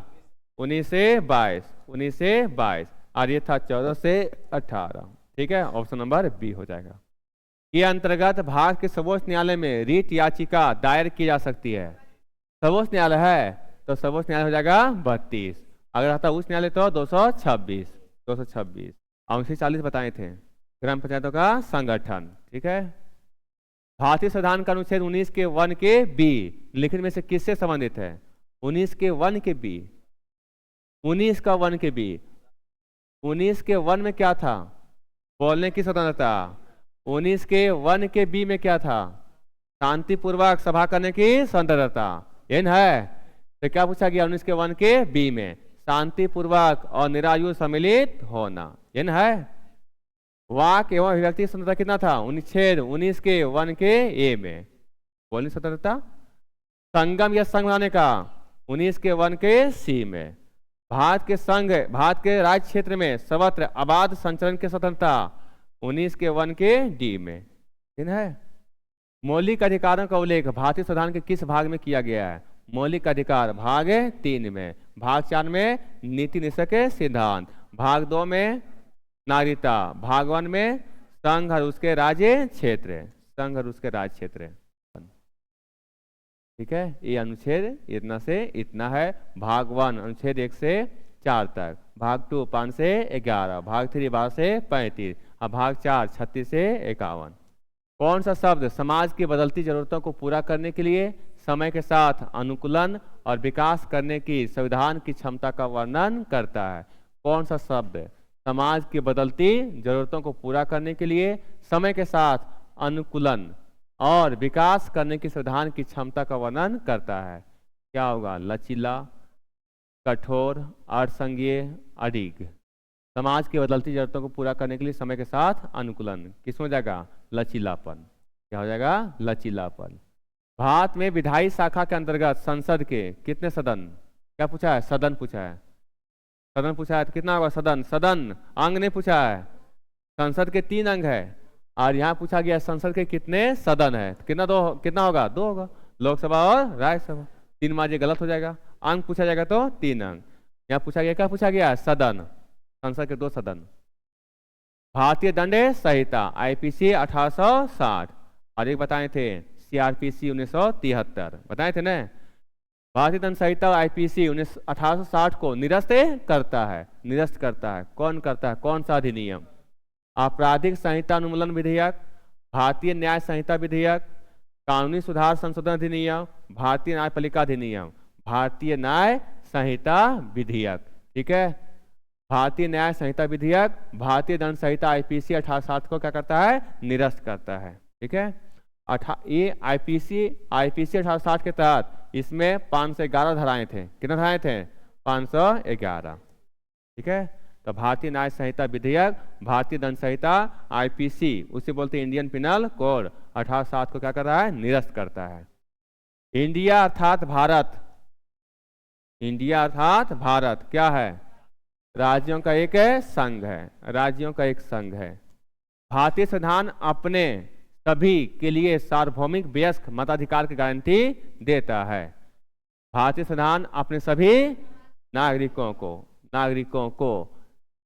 19 से 22, 19 से 22, और ये था 14 से 18। ठीक है, ऑप्शन नंबर बी हो जाएगा। के अंतर्गत भारत के सर्वोच्च न्यायालय में रीट याचिका दायर की जा सकती है। सर्वोच्च न्यायालय है तो सर्वोच्च न्यायालय हो जाएगा 32, अगर रहता उच्च न्यायालय तो 226, 226। अनुच्छेद 40 बताए थे, ग्राम पंचायतों का संगठन। ठीक है, भारतीय संविधान का अनुच्छेद 19 के 1 के बी लिखित में से किससे संबंधित है? 19 के 1 के बी, 19 का 1 के बी, 19 के 1 में क्या था? बोलने की स्वतंत्रता। 19 के 1 के बी में क्या था? शांतिपूर्वक सभा करने की स्वतंत्रता। इन है तो क्या पूछा गया 19 के 1 के बी में? शांतिपूर्वक और निरायुध सम्मिलित होना। इन है। वाक एवं अभिव्यक्ति स्वतंत्रता कितना था? अनुच्छेद 19 के 1 के ए में बोलने स्वतंत्रता। संगम या संघ बनाने का 19 के 1 के सी में। भारत के संघ, भारत के राज्य क्षेत्र में सर्वत्र अबाध संचरण की स्वतंत्रता 19 के 1 के डी में। ठीक है। मौलिक अधिकारों का उल्लेख भारतीय संविधान के किस भाग में किया गया है? मौलिक अधिकार भाग 3 में, भाग 4 में नीति निश्चय के सिद्धांत, भाग 2 में नागरिकता, भाग 1 में संघ और उसके राज्य क्षेत्र, संघ और उसके राज्य क्षेत्र। ठीक है, ये अनुच्छेद इतना से इतना है। भाग 1 अनुच्छेद 1 से 4 तक, भाग 2 5 से 11, भाग 3 12 से 35 और भाग 4 36 से 51। कौन सा शब्द समाज की बदलती जरूरतों को पूरा करने के लिए समय के साथ अनुकूलन और विकास करने की संविधान की क्षमता का वर्णन करता है? कौन सा शब्द समाज की बदलती जरूरतों को पूरा करने के लिए समय के साथ अनुकूलन और विकास करने की संविधान की क्षमता का वर्णन करता है? क्या होगा? लचीला, कठोर, अर्थसंघीय, अडिग। समाज की बदलती जरूरतों को पूरा करने के लिए समय के साथ अनुकूलन किस में हो जाएगा? लचीलापन। क्या हो जाएगा? लचीलापन। भारत में विधायी शाखा के अंतर्गत संसद के कितने सदन? क्या पूछा है? सदन पूछा है। सदन पूछा है तो कितना होगा? सदन, सदन अंग ने पूछा है। संसद के 3 अंग है और यहाँ पूछा गया संसद के कितने सदन है? कितना? 2, कितना होगा? 2 होगा। लोकसभा और राज्यसभा। 3 माजे गलत हो जाएगा। अंग पूछा जाएगा तो 3 अंग। यहाँ पूछा गया, क्या पूछा गया? सदन। संसद के 2 सदन। भारतीय दंड संहिता आईपीसी 1860 और एक बताए थे सीआरपीसी 1973 बताए थे ना। भारतीय दंड संहिता आईपीसी 1860 को निरस्त करता है। निरस्त करता है कौन करता है? कौन सा अधिनियम? आपराधिक संहिता अनुमूलन विधेयक, भारतीय न्याय संहिता विधेयक, कानूनी सुधार संशोधन अधिनियम, भारतीय न्यायपालिका अधिनियम। भारतीय न्याय संहिता विधेयक। ठीक है, भारतीय न्याय संहिता विधेयक भारतीय दंड संहिता आईपीसी 1860 को क्या करता है? निरस्त करता है। ठीक है, ये आईपीसी 1860 के तहत इसमें 511 धाराएं थे। कितने धाराएं थे? 511। ठीक है, तो भारतीय न्याय संहिता विधेयक भारतीय दंड संहिता आईपीसी उसे बोलते हैं इंडियन पिनल कोड 1860 को क्या कर रहा है? निरस्त करता है। इंडिया अर्थात भारत, इंडिया अर्थात भारत क्या है? राज्यों का एक संघ है। राज्यों का एक संघ है। भारतीय संविधान अपने सभी के लिए सार्वभौमिक वयस्क मताधिकार की गारंटी देता है। भारतीय संविधान अपने सभी नागरिकों को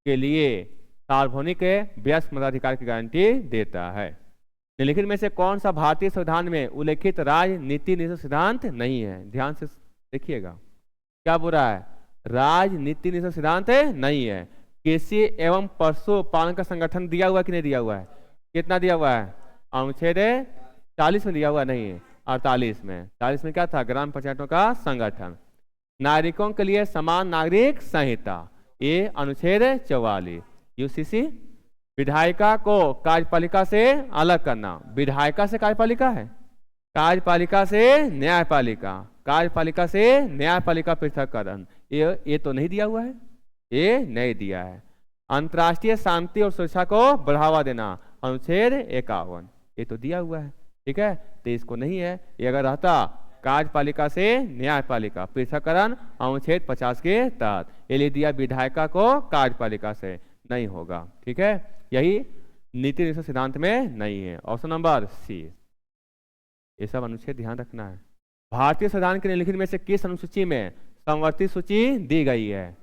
के लिए सार्वभौमिक वयस्क मताधिकार की गारंटी देता है। निम्नलिखित में से कौन सा भारतीय संविधान में उल्लेखित राजनीति निश्चित सिद्धांत नहीं है? ध्यान से देखिएगा क्या बोल रहा है? राजनीति निश्चित सिद्धांत नहीं है। कृषि एवं पशुपालन का संगठन दिया हुआ कि नहीं दिया हुआ है? कितना दिया हुआ है? अनुच्छेद 40 में दिया हुआ नहीं है, 48 में। 40 में क्या था? ग्राम पंचायतों का संगठन। नागरिकों के लिए समान नागरिक संहिता, ये अनुच्छेद 44। यूसीसी विधायिका को कार्यपालिका से अलग करना। विधायिका से कार्यपालिका है, कार्यपालिका से न्यायपालिका, कार्यपालिका से न्यायपालिका पृथककरण, ये तो नहीं दिया हुआ है, ये नहीं दिया है। अंतर्राष्ट्रीय शांति और सुरक्षा को बढ़ावा देना अनुच्छेद 51, ये तो दिया हुआ है। ठीक है, तो इसको नहीं है। ये अगर रहता कार्यपालिका से न्यायपालिका पृथककरण अनुच्छेद 50 के तहत, ये ले दिया विधायिका को कार्यपालिका से, नहीं होगा। ठीक है, यही नीति निषेध सिद्धांत में नहीं है। Option number C. ये सब अनुच्छेद ध्यान रखना है। भारतीय संविधान के निम्नलिखित में से किस अनुसूची में समवर्ती सूची दी गई है?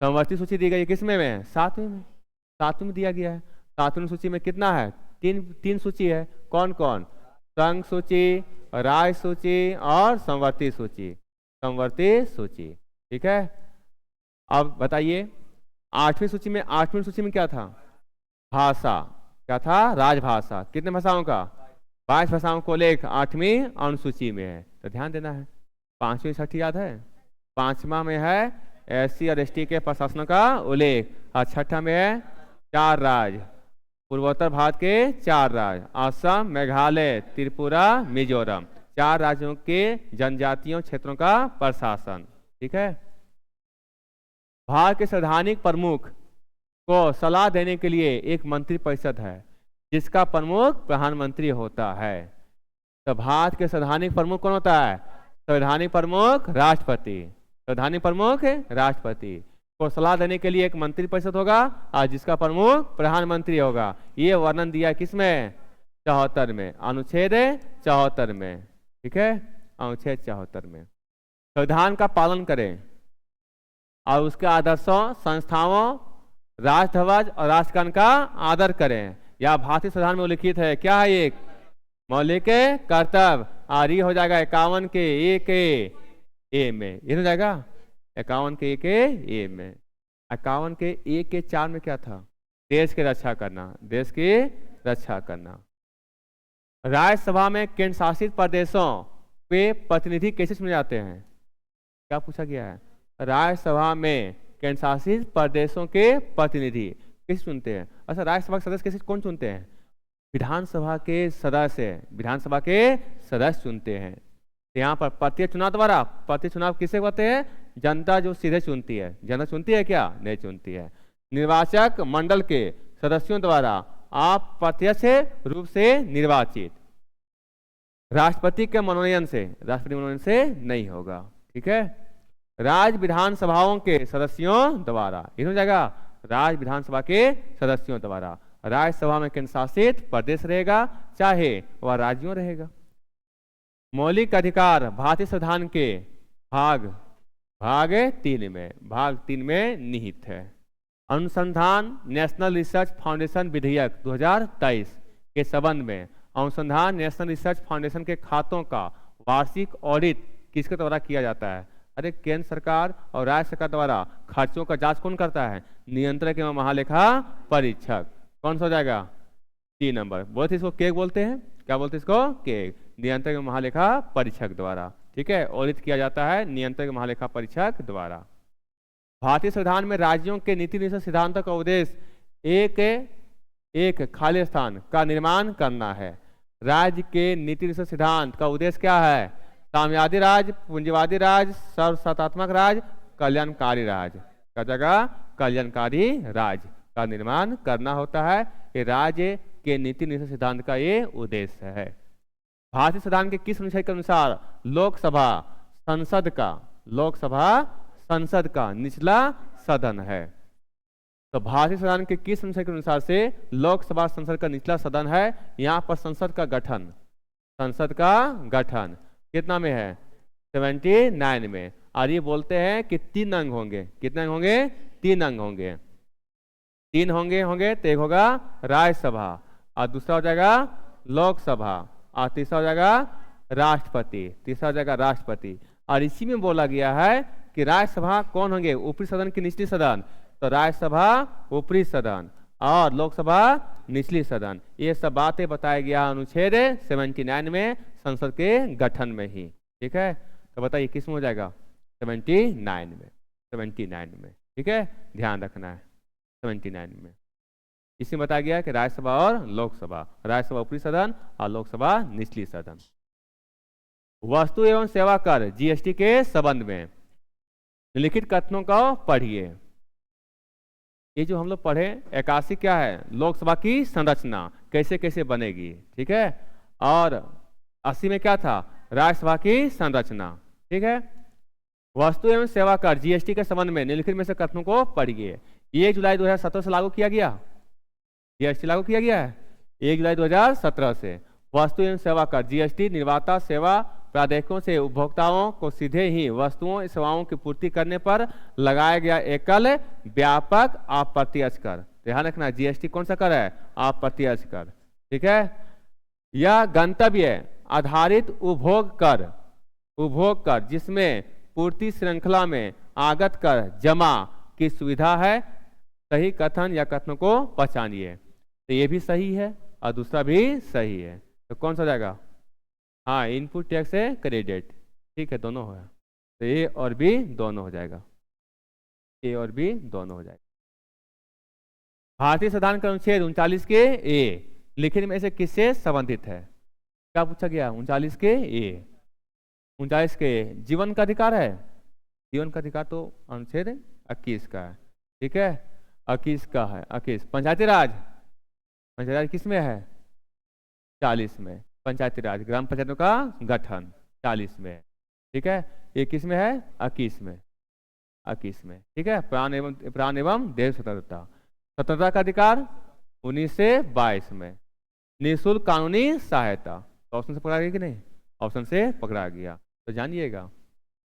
समवर्ती सूची दी गई है किसमें में? 7वें में। 7वें में दिया गया है। 7वें सूची में कितना है? तीन सूची है। कौन कौन? संघ सूची, राज्य सूची और समवर्ती सूची। समवर्ती सूची, ठीक है। अब बताइए 8वीं सूची में क्या था? भाषा। क्या था? राजभाषा। कितने भाषाओं का? 22 भाषाओं को लेख 8वीं अनुसूची में है। तो ध्यान देना है। 5वीं 6ठी याद है? 5वां में है SC और ST के प्रशासन का उल्लेख और 6ठा में है 4 राज्य, पूर्वोत्तर भारत के 4 राज्य, असम, मेघालय, त्रिपुरा, मिजोरम, 4 राज्यों के जनजातियों क्षेत्रों का प्रशासन, ठीक है। भारत के संवैधानिक प्रमुख को सलाह देने के लिए एक मंत्री परिषद है जिसका प्रमुख प्रधानमंत्री होता है। तो भारत के संवैधानिक प्रमुख कौन होता है? संवैधानिक प्रमुख राष्ट्रपति। संवैधानिक प्रमुख राष्ट्रपति को सलाह देने के लिए एक मंत्री परिषद होगा और जिसका प्रमुख प्रधानमंत्री होगा। ये वर्णन दिया किसमें? 74 में, अनुच्छेद 74 में, ठीक है। अनुच्छेद 74 में संविधान का पालन करें और उसके आदर्शों, संस्थाओं, राष्ट्रध्वज और राष्ट्रगान का आदर करें। यह भारतीय संविधान में उल्लिखित है। क्या है? एक मौलिक कर्तव्य। और ये हो जाएगा 51 के 1 ए में। ये हो जाएगा 51 के 1 ए में। 51 के 1 के 4 में क्या था? देश की रक्षा करना। देश की रक्षा करना। राज्यसभा में केंद्र शासित प्रदेशों के प्रतिनिधि कैसे चुने जाते हैं? क्या पूछा गया है? राज्यसभा में केंद्र शासित प्रदेशों के प्रतिनिधि किस चुनते हैं? अच्छा, राज्यसभा के सदस्य कैसे कौन चुनते हैं? विधानसभा के सदस्य। विधानसभा के सदस्य चुनते हैं। यहाँ पर प्रत्यक्ष चुनाव द्वारा। प्रत्यक्ष चुनाव किसे कहते हैं? जनता जो सीधे चुनती है। जनता चुनती है क्या? नहीं चुनती है। निर्वाचक मंडल के सदस्यों द्वारा आप प्रत्यक्ष रूप से निर्वाचित। राष्ट्रपति के मनोनयन से, राष्ट्रपति मनोनयन से नहीं होगा, ठीक है। राज्य विधानसभाओं के सदस्यों द्वारा। इन हो जाएगा राज्य विधानसभा के सदस्यों द्वारा। राज्यसभा में केंद्र शासित प्रदेश रहेगा, चाहे वह राज्यों रहेगा। मौलिक अधिकार भारतीय संविधान के भाग 3 में निहित है। अनुसंधान नेशनल रिसर्च फाउंडेशन विधेयक 2023 के संबंध में अनुसंधान नेशनल रिसर्च फाउंडेशन के खातों का वार्षिक ऑडिट किसके द्वारा किया जाता है? अरे केंद्र सरकार और राज्य सरकार द्वारा खर्चों का जांच कौन करता है? नियंत्रक एवं महालेखा परीक्षक। कौन सा हो जाएगा? 3 नंबर। बोलते इसको केक बोलते हैं। क्या बोलते हैं इसको? केक। नियंत्रक एवं महालेखा परीक्षक द्वारा, ठीक है। ऑडिट किया जाता है नियंत्रक एवं महालेखा परीक्षक द्वारा। भारतीय संविधान में राज्यों के नीति निषेध सिद्धांतों का उद्देश्य एक खाली स्थान का निर्माण करना है। राज्य के नीति निषेध सिद्धांत का उद्देश्य क्या है? साम्यवादी राज्य, पूंजीवादी राज्य, सर्वसत्तात्मक राज्य, कल्याणकारी राज्य का जगह कल्याणकारी राज्य का निर्माण करना होता है। ये राज्य के नीति निषेध सिद्धांत का ये उद्देश्य है। भारतीय संविधान के किस अनुच्छेद के अनुसार लोकसभा संसद का निचला सदन है? तो भारतीय संविधान के किस अनुच्छेद के अनुसार से लोकसभा संसद का निचला सदन है? यहाँ पर संसद का गठन कितना में है? 79 में। और ये बोलते हैं कि 3 अंग होंगे। कितने अंग होंगे? 3 अंग होंगे। 3 होंगे तो एक होगा राज्यसभा और दूसरा हो जाएगा लोकसभा और तीसरा हो जाएगा राष्ट्रपति। और इसी में बोला गया है कि राज्यसभा कौन होंगे? ऊपरी सदन की निचली सदन। तो राज्यसभा ऊपरी सदन और लोकसभा निचली सदन। ये सब बातें बताया गया अनुच्छेद 79 में संसद के गठन में ही, ठीक है। तो बताइए किस में हो जाएगा? 79 में, ठीक है। ध्यान रखना है 79 में। इसमें बताया गया कि राज्यसभा और लोकसभा, राज्यसभा ऊपरी सदन और लोकसभा निचली सदन। वस्तु एवं सेवा कर GST के संबंध में निम्नलिखित कथनों को पढ़िए। ये जो हम लोग पढ़े 81 क्या है? लोकसभा की संरचना कैसे कैसे बनेगी, ठीक है। और 80 में क्या था? राज्यसभा की संरचना, ठीक है। वस्तु एवं सेवा कर GST के संबंध में निम्नलिखित में से कथनों को पढ़िए। 1 जुलाई 2017 से लागू किया गया। जीएसटी लागू किया गया है 1 जुलाई 2017 से। वस्तु एवं सेवा कर जीएसटी निर्माता सेवा प्राधिकरणों से उपभोक्ताओं को सीधे ही वस्तुओं सेवाओं की पूर्ति करने पर लगाया गया एकल व्यापक अप्रत्यक्ष कर। ध्यान रखना जीएसटी कौन सा कर है? अप्रत्यक्ष कर। ठीक है। यह गंतव्य आधारित उपभोग कर जिसमें पूर्ति श्रृंखला में आगत कर जमा की सुविधा है। सही कथन या कथनों को पहचानिए। तो ये भी सही है और दूसरा भी सही है, तो कौन सा हो जाएगा? हाँ, इनपुट टैक्स से क्रेडिट। ठीक है, दोनों हो। तो ए और बी दोनों हो जाएगा, ए और बी दोनों हो जाएगा। भारतीय संविधान का अनुच्छेद 39 के ए लिखित में से किससे संबंधित है? क्या पूछा गया? 39 के ए। 39 के जीवन का अधिकार है। जीवन का अधिकार तो अनुच्छेद 21 का है। ठीक है, 21 का है। 21 पंचायती राज किस में है? 40 में। पंचायती राज ग्राम पंचायतों का गठन 40 में है। ठीक है, ये किस में है? 21 में। 21 में। ठीक है, प्राण एवं देश स्वतंत्रता का अधिकार 19 से 22 में। निःशुल्क कानूनी सहायता तो ऑप्शन से पकड़ा गया कि नहीं? ऑप्शन से पकड़ा गया। तो जानिएगा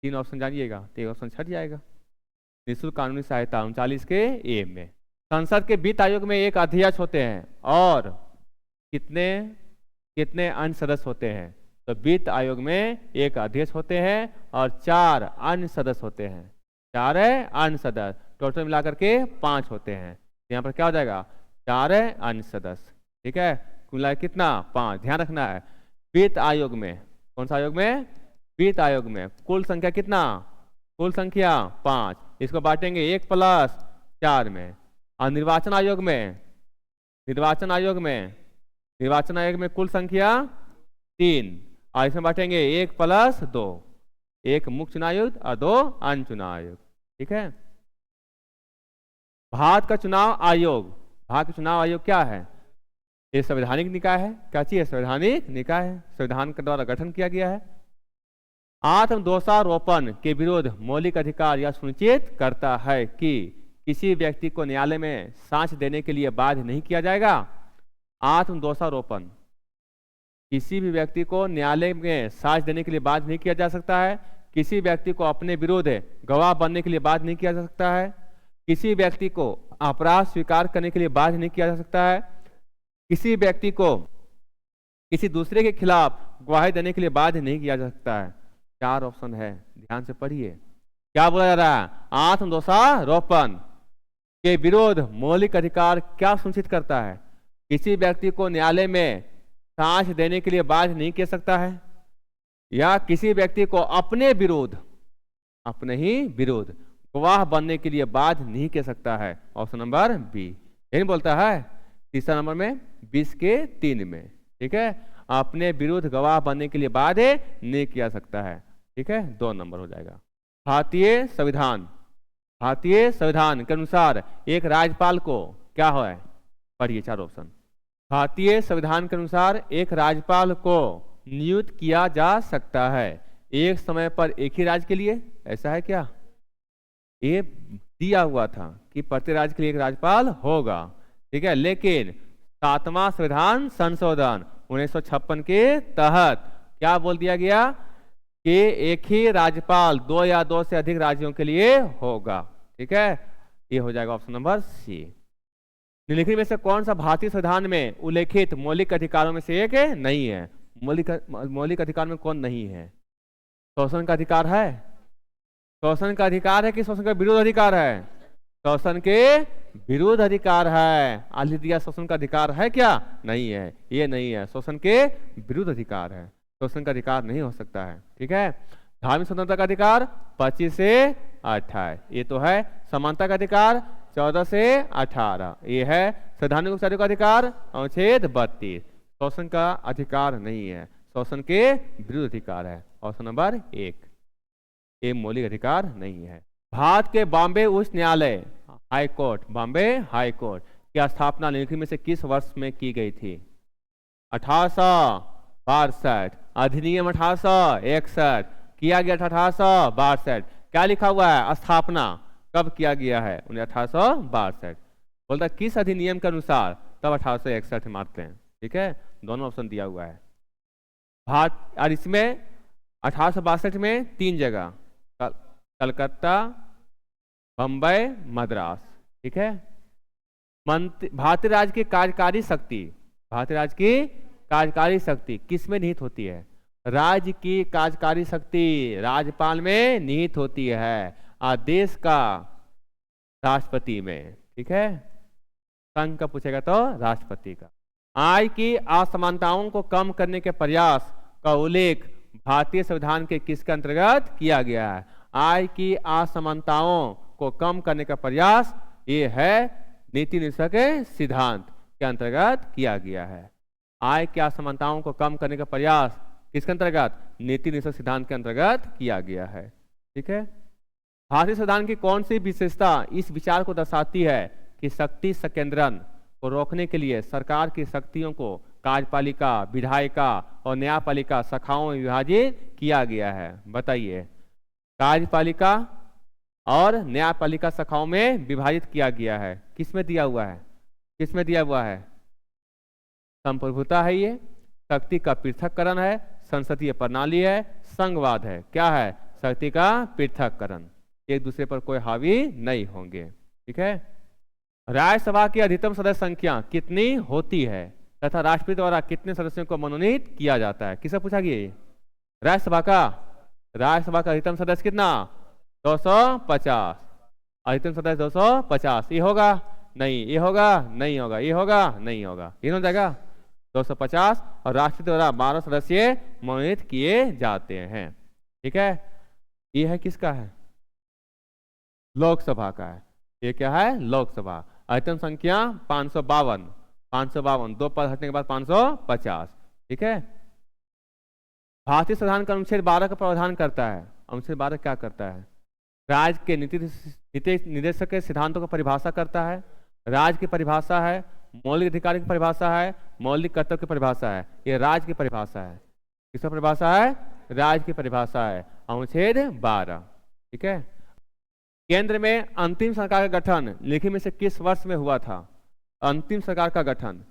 3 ऑप्शन जानिएगा, तो एक ऑप्शन छट जाएगा। निःशुल्क कानूनी सहायता 39 के ए में। संसद के वित्त आयोग में एक अध्यक्ष होते हैं और कितने अन्य सदस्य होते हैं? तो वित्त आयोग में एक अध्यक्ष होते हैं और 4 अन्य सदस्य होते हैं। 4 अन्य सदस्य, टोटल मिलाकर के 5 होते हैं। यहाँ पर क्या हो जाएगा? 4 अन्य सदस्य। ठीक है, कुल कितना? 5। ध्यान रखना है वित्त आयोग में, कौन सा आयोग में? वित्त आयोग में कुल संख्या कितना? कुल संख्या 5। इसको बांटेंगे 1 + 4 में। और निर्वाचन आयोग में कुल संख्या 3 और इसमें बांटेंगे 1 + 2। 1 मुख्य चुनाव आयुक्त और 2 अन्य चुनाव आयुक्त। ठीक है। भारत का चुनाव आयोग क्या है? ये संवैधानिक निकाय है। क्या चीज है? संवैधानिक निकाय है। संविधान के द्वारा गठन किया गया है। आत्म दोषारोपण के विरुद्ध मौलिक अधिकार यह सुनिश्चित करता है कि किसी व्यक्ति को न्यायालय में साक्ष्य देने के लिए बाध्य नहीं किया जाएगा। आत्म दोषारोपण किसी भी व्यक्ति को न्यायालय में साक्ष्य देने के लिए बाध्य नहीं किया जा सकता है। किसी व्यक्ति को अपने विरुद्ध गवाह बनने के लिए बाध्य नहीं किया जा सकता है। किसी व्यक्ति को अपराध स्वीकार करने के लिए बाध्य नहीं किया जा सकता है। किसी व्यक्ति को किसी दूसरे के खिलाफ गवाही देने के लिए बाध्य नहीं किया जा सकता है। 4 ऑप्शन है, ध्यान से पढ़िए। क्या बोला जा रहा है? आत्म दोषारोपण के विरुद्ध मौलिक अधिकार क्या सुनिश्चित करता है? किसी व्यक्ति को न्यायालय में साक्ष्य देने के लिए बाध्य नहीं किया सकता है, या किसी व्यक्ति को अपने ही विरुद्ध गवाह बनने के लिए बाध्य नहीं किया सकता है। ऑप्शन नंबर बी यही बोलता है। तीसरा नंबर में 20 के 3 में। ठीक है, अपने विरुद्ध गवाह बनने के लिए बाध्य नहीं किया सकता है। ठीक है, 2 नंबर हो जाएगा। भारतीय संविधान के अनुसार एक राज्यपाल को क्या है? पढ़िए 4 ऑप्शन। भारतीय संविधान के अनुसार एक राज्यपाल को नियुक्त किया जा सकता है एक समय पर एक ही राज्य के लिए। ऐसा है क्या? ये दिया हुआ था कि प्रत्येक राज्य के लिए एक राज्यपाल होगा। ठीक है, लेकिन 7वां संविधान संशोधन 1956 के तहत क्या बोल दिया गया कि एक ही राज्यपाल 2 या 2 से अधिक राज्यों के लिए होगा। ठीक है, ये हो जाएगा ऑप्शन नंबर सी। निम्नलिखित में से कौन सा भारतीय संविधान में उल्लेखित मौलिक अधिकारों में से एक नहीं है? मौलिक अधिकार में कौन नहीं है? शोषण का अधिकार है। शोषण का अधिकार है कि शोषण का विरोध अधिकार है? शोषण के विरोध अधिकार है। आलिया दिया शोषण का अधिकार है क्या? नहीं है, ये नहीं है। शोषण के विरुद्ध अधिकार है, शोषण का अधिकार नहीं हो सकता है। ठीक है, धार्मिक स्वतंत्रता का अधिकार 25 से 28, ये तो है। समानता का अधिकार 14 से 18, ये है। संवैधानिक उपचारों का अधिकार अनुच्छेद 32। शोषण का अधिकार नहीं है, शोषण के विरुद्ध अधिकार है। ऑप्शन नंबर 1 ये मौलिक अधिकार नहीं है। भारत के बॉम्बे उच्च न्यायालय बॉम्बे हाई कोर्ट की स्थापना निम्नलिखित में से किस वर्ष में की गई थी? 1862, अधिनियम 1861, किया गया था 1862। क्या लिखा हुआ है? स्थापना कब किया गया है? 1862। बोलता किस अधिनियम के अनुसार तब 1861 मारते हैं। ठीक है, दोनों ऑप्शन दिया हुआ है। भारत और इसमें 1862 में 3 जगह, कलकत्ता, बम्बई, मद्रास। ठीक है, भारतीय राज्य की कार्यकारी शक्ति, भारतीय राज्य की कार्यकारी शक्ति किस में निहित होती है? राज्य की कार्यकारी शक्ति राज्यपाल में निहित होती है, आदेश का राष्ट्रपति में। ठीक है, संघ का पूछेगा तो राष्ट्रपति का। आय की असमानताओं को कम करने के प्रयास का उल्लेख भारतीय संविधान के किसके अंतर्गत किया गया है? आय की असमानताओं को कम करने का प्रयास ये है नीति निदेशक के सिद्धांत के अंतर्गत किया गया है। आय की असमानताओं को कम करने का प्रयास किसके अंतर्गत? नीति निदेशक सिद्धांत के अंतर्गत किया गया है। ठीक है, भारतीय संविधान की कौन सी विशेषता इस विचार को दर्शाती है कि शक्ति संकेंद्रण को रोकने के लिए सरकार की शक्तियों को कार्यपालिका, विधायिका और न्यायपालिका शाखाओं में विभाजित किया गया है? बताइए, कार्यपालिका और न्यायपालिका शाखाओं में विभाजित किया गया है। किसमें दिया हुआ है? किसमें दिया हुआ है? संप्रभुता है, ये शक्ति का पृथक्करण है, संसदीय प्रणाली है, संघवाद है। क्या है? शक्ति का पृथक्करण, एक दूसरे पर कोई हावी नहीं होंगे। ठीक है, राज्यसभा की अधिकतम सदस्य संख्या कितनी होती है तथा राष्ट्रपति द्वारा कितने सदस्यों को मनोनीत किया जाता है? किससे पूछा गया ये? राज्यसभा का अधिकतम सदस्य कितना? 250। अधिकतम सदस्य 250। ये होगा नहीं, ये होगा नहीं, होगा ये होगा नहीं, होगा ये हो जाएगा 250। और राष्ट्रपति द्वारा 12 सदस्य मनोनीत किए जाते हैं। ठीक है, ये है किसका है? लोकसभा का है। ये क्या है? लोकसभा। अधिकतम संख्या 552, 552, 2 पद हटने के बाद 550। ठीक है, भारतीय संविधान का अनुच्छेद 12 का प्रावधान करता है। अनुच्छेद 12 क्या करता है? राज्य के नीति निदेशक के सिद्धांतों की परिभाषा करता है। राज्य की परिभाषा है, मौलिक अधिकार की परिभाषा है, मौलिक कर्तव्य की परिभाषा है। ये राज्य की परिभाषा है। किसकी परिभाषा है? राज्य की परिभाषा है, अनुच्छेद 12। ठीक है, केंद्र में अंतिम सरकार का गठन लिखित में से किस वर्ष में हुआ था? अंतिम सरकार का गठन,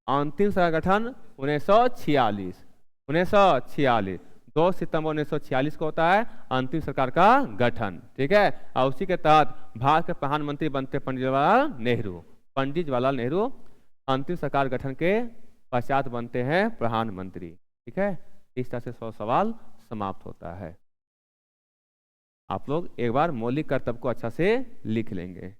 अंतिम सरकार का गठन 1946। 2 सितंबर 1946 को होता है अंतिम सरकार का गठन। ठीक है, और उसी के तहत भारत के प्रधानमंत्री बनते पंडित जवाहरलाल नेहरू। पंडित जवाहरलाल नेहरू अंतिम सरकार गठन के पश्चात बनते हैं प्रधानमंत्री। ठीक है, इस तरह से 100 सवाल समाप्त होता है। आप लोग एक बार मौलिक कर्तव्य को अच्छा से लिख लेंगे।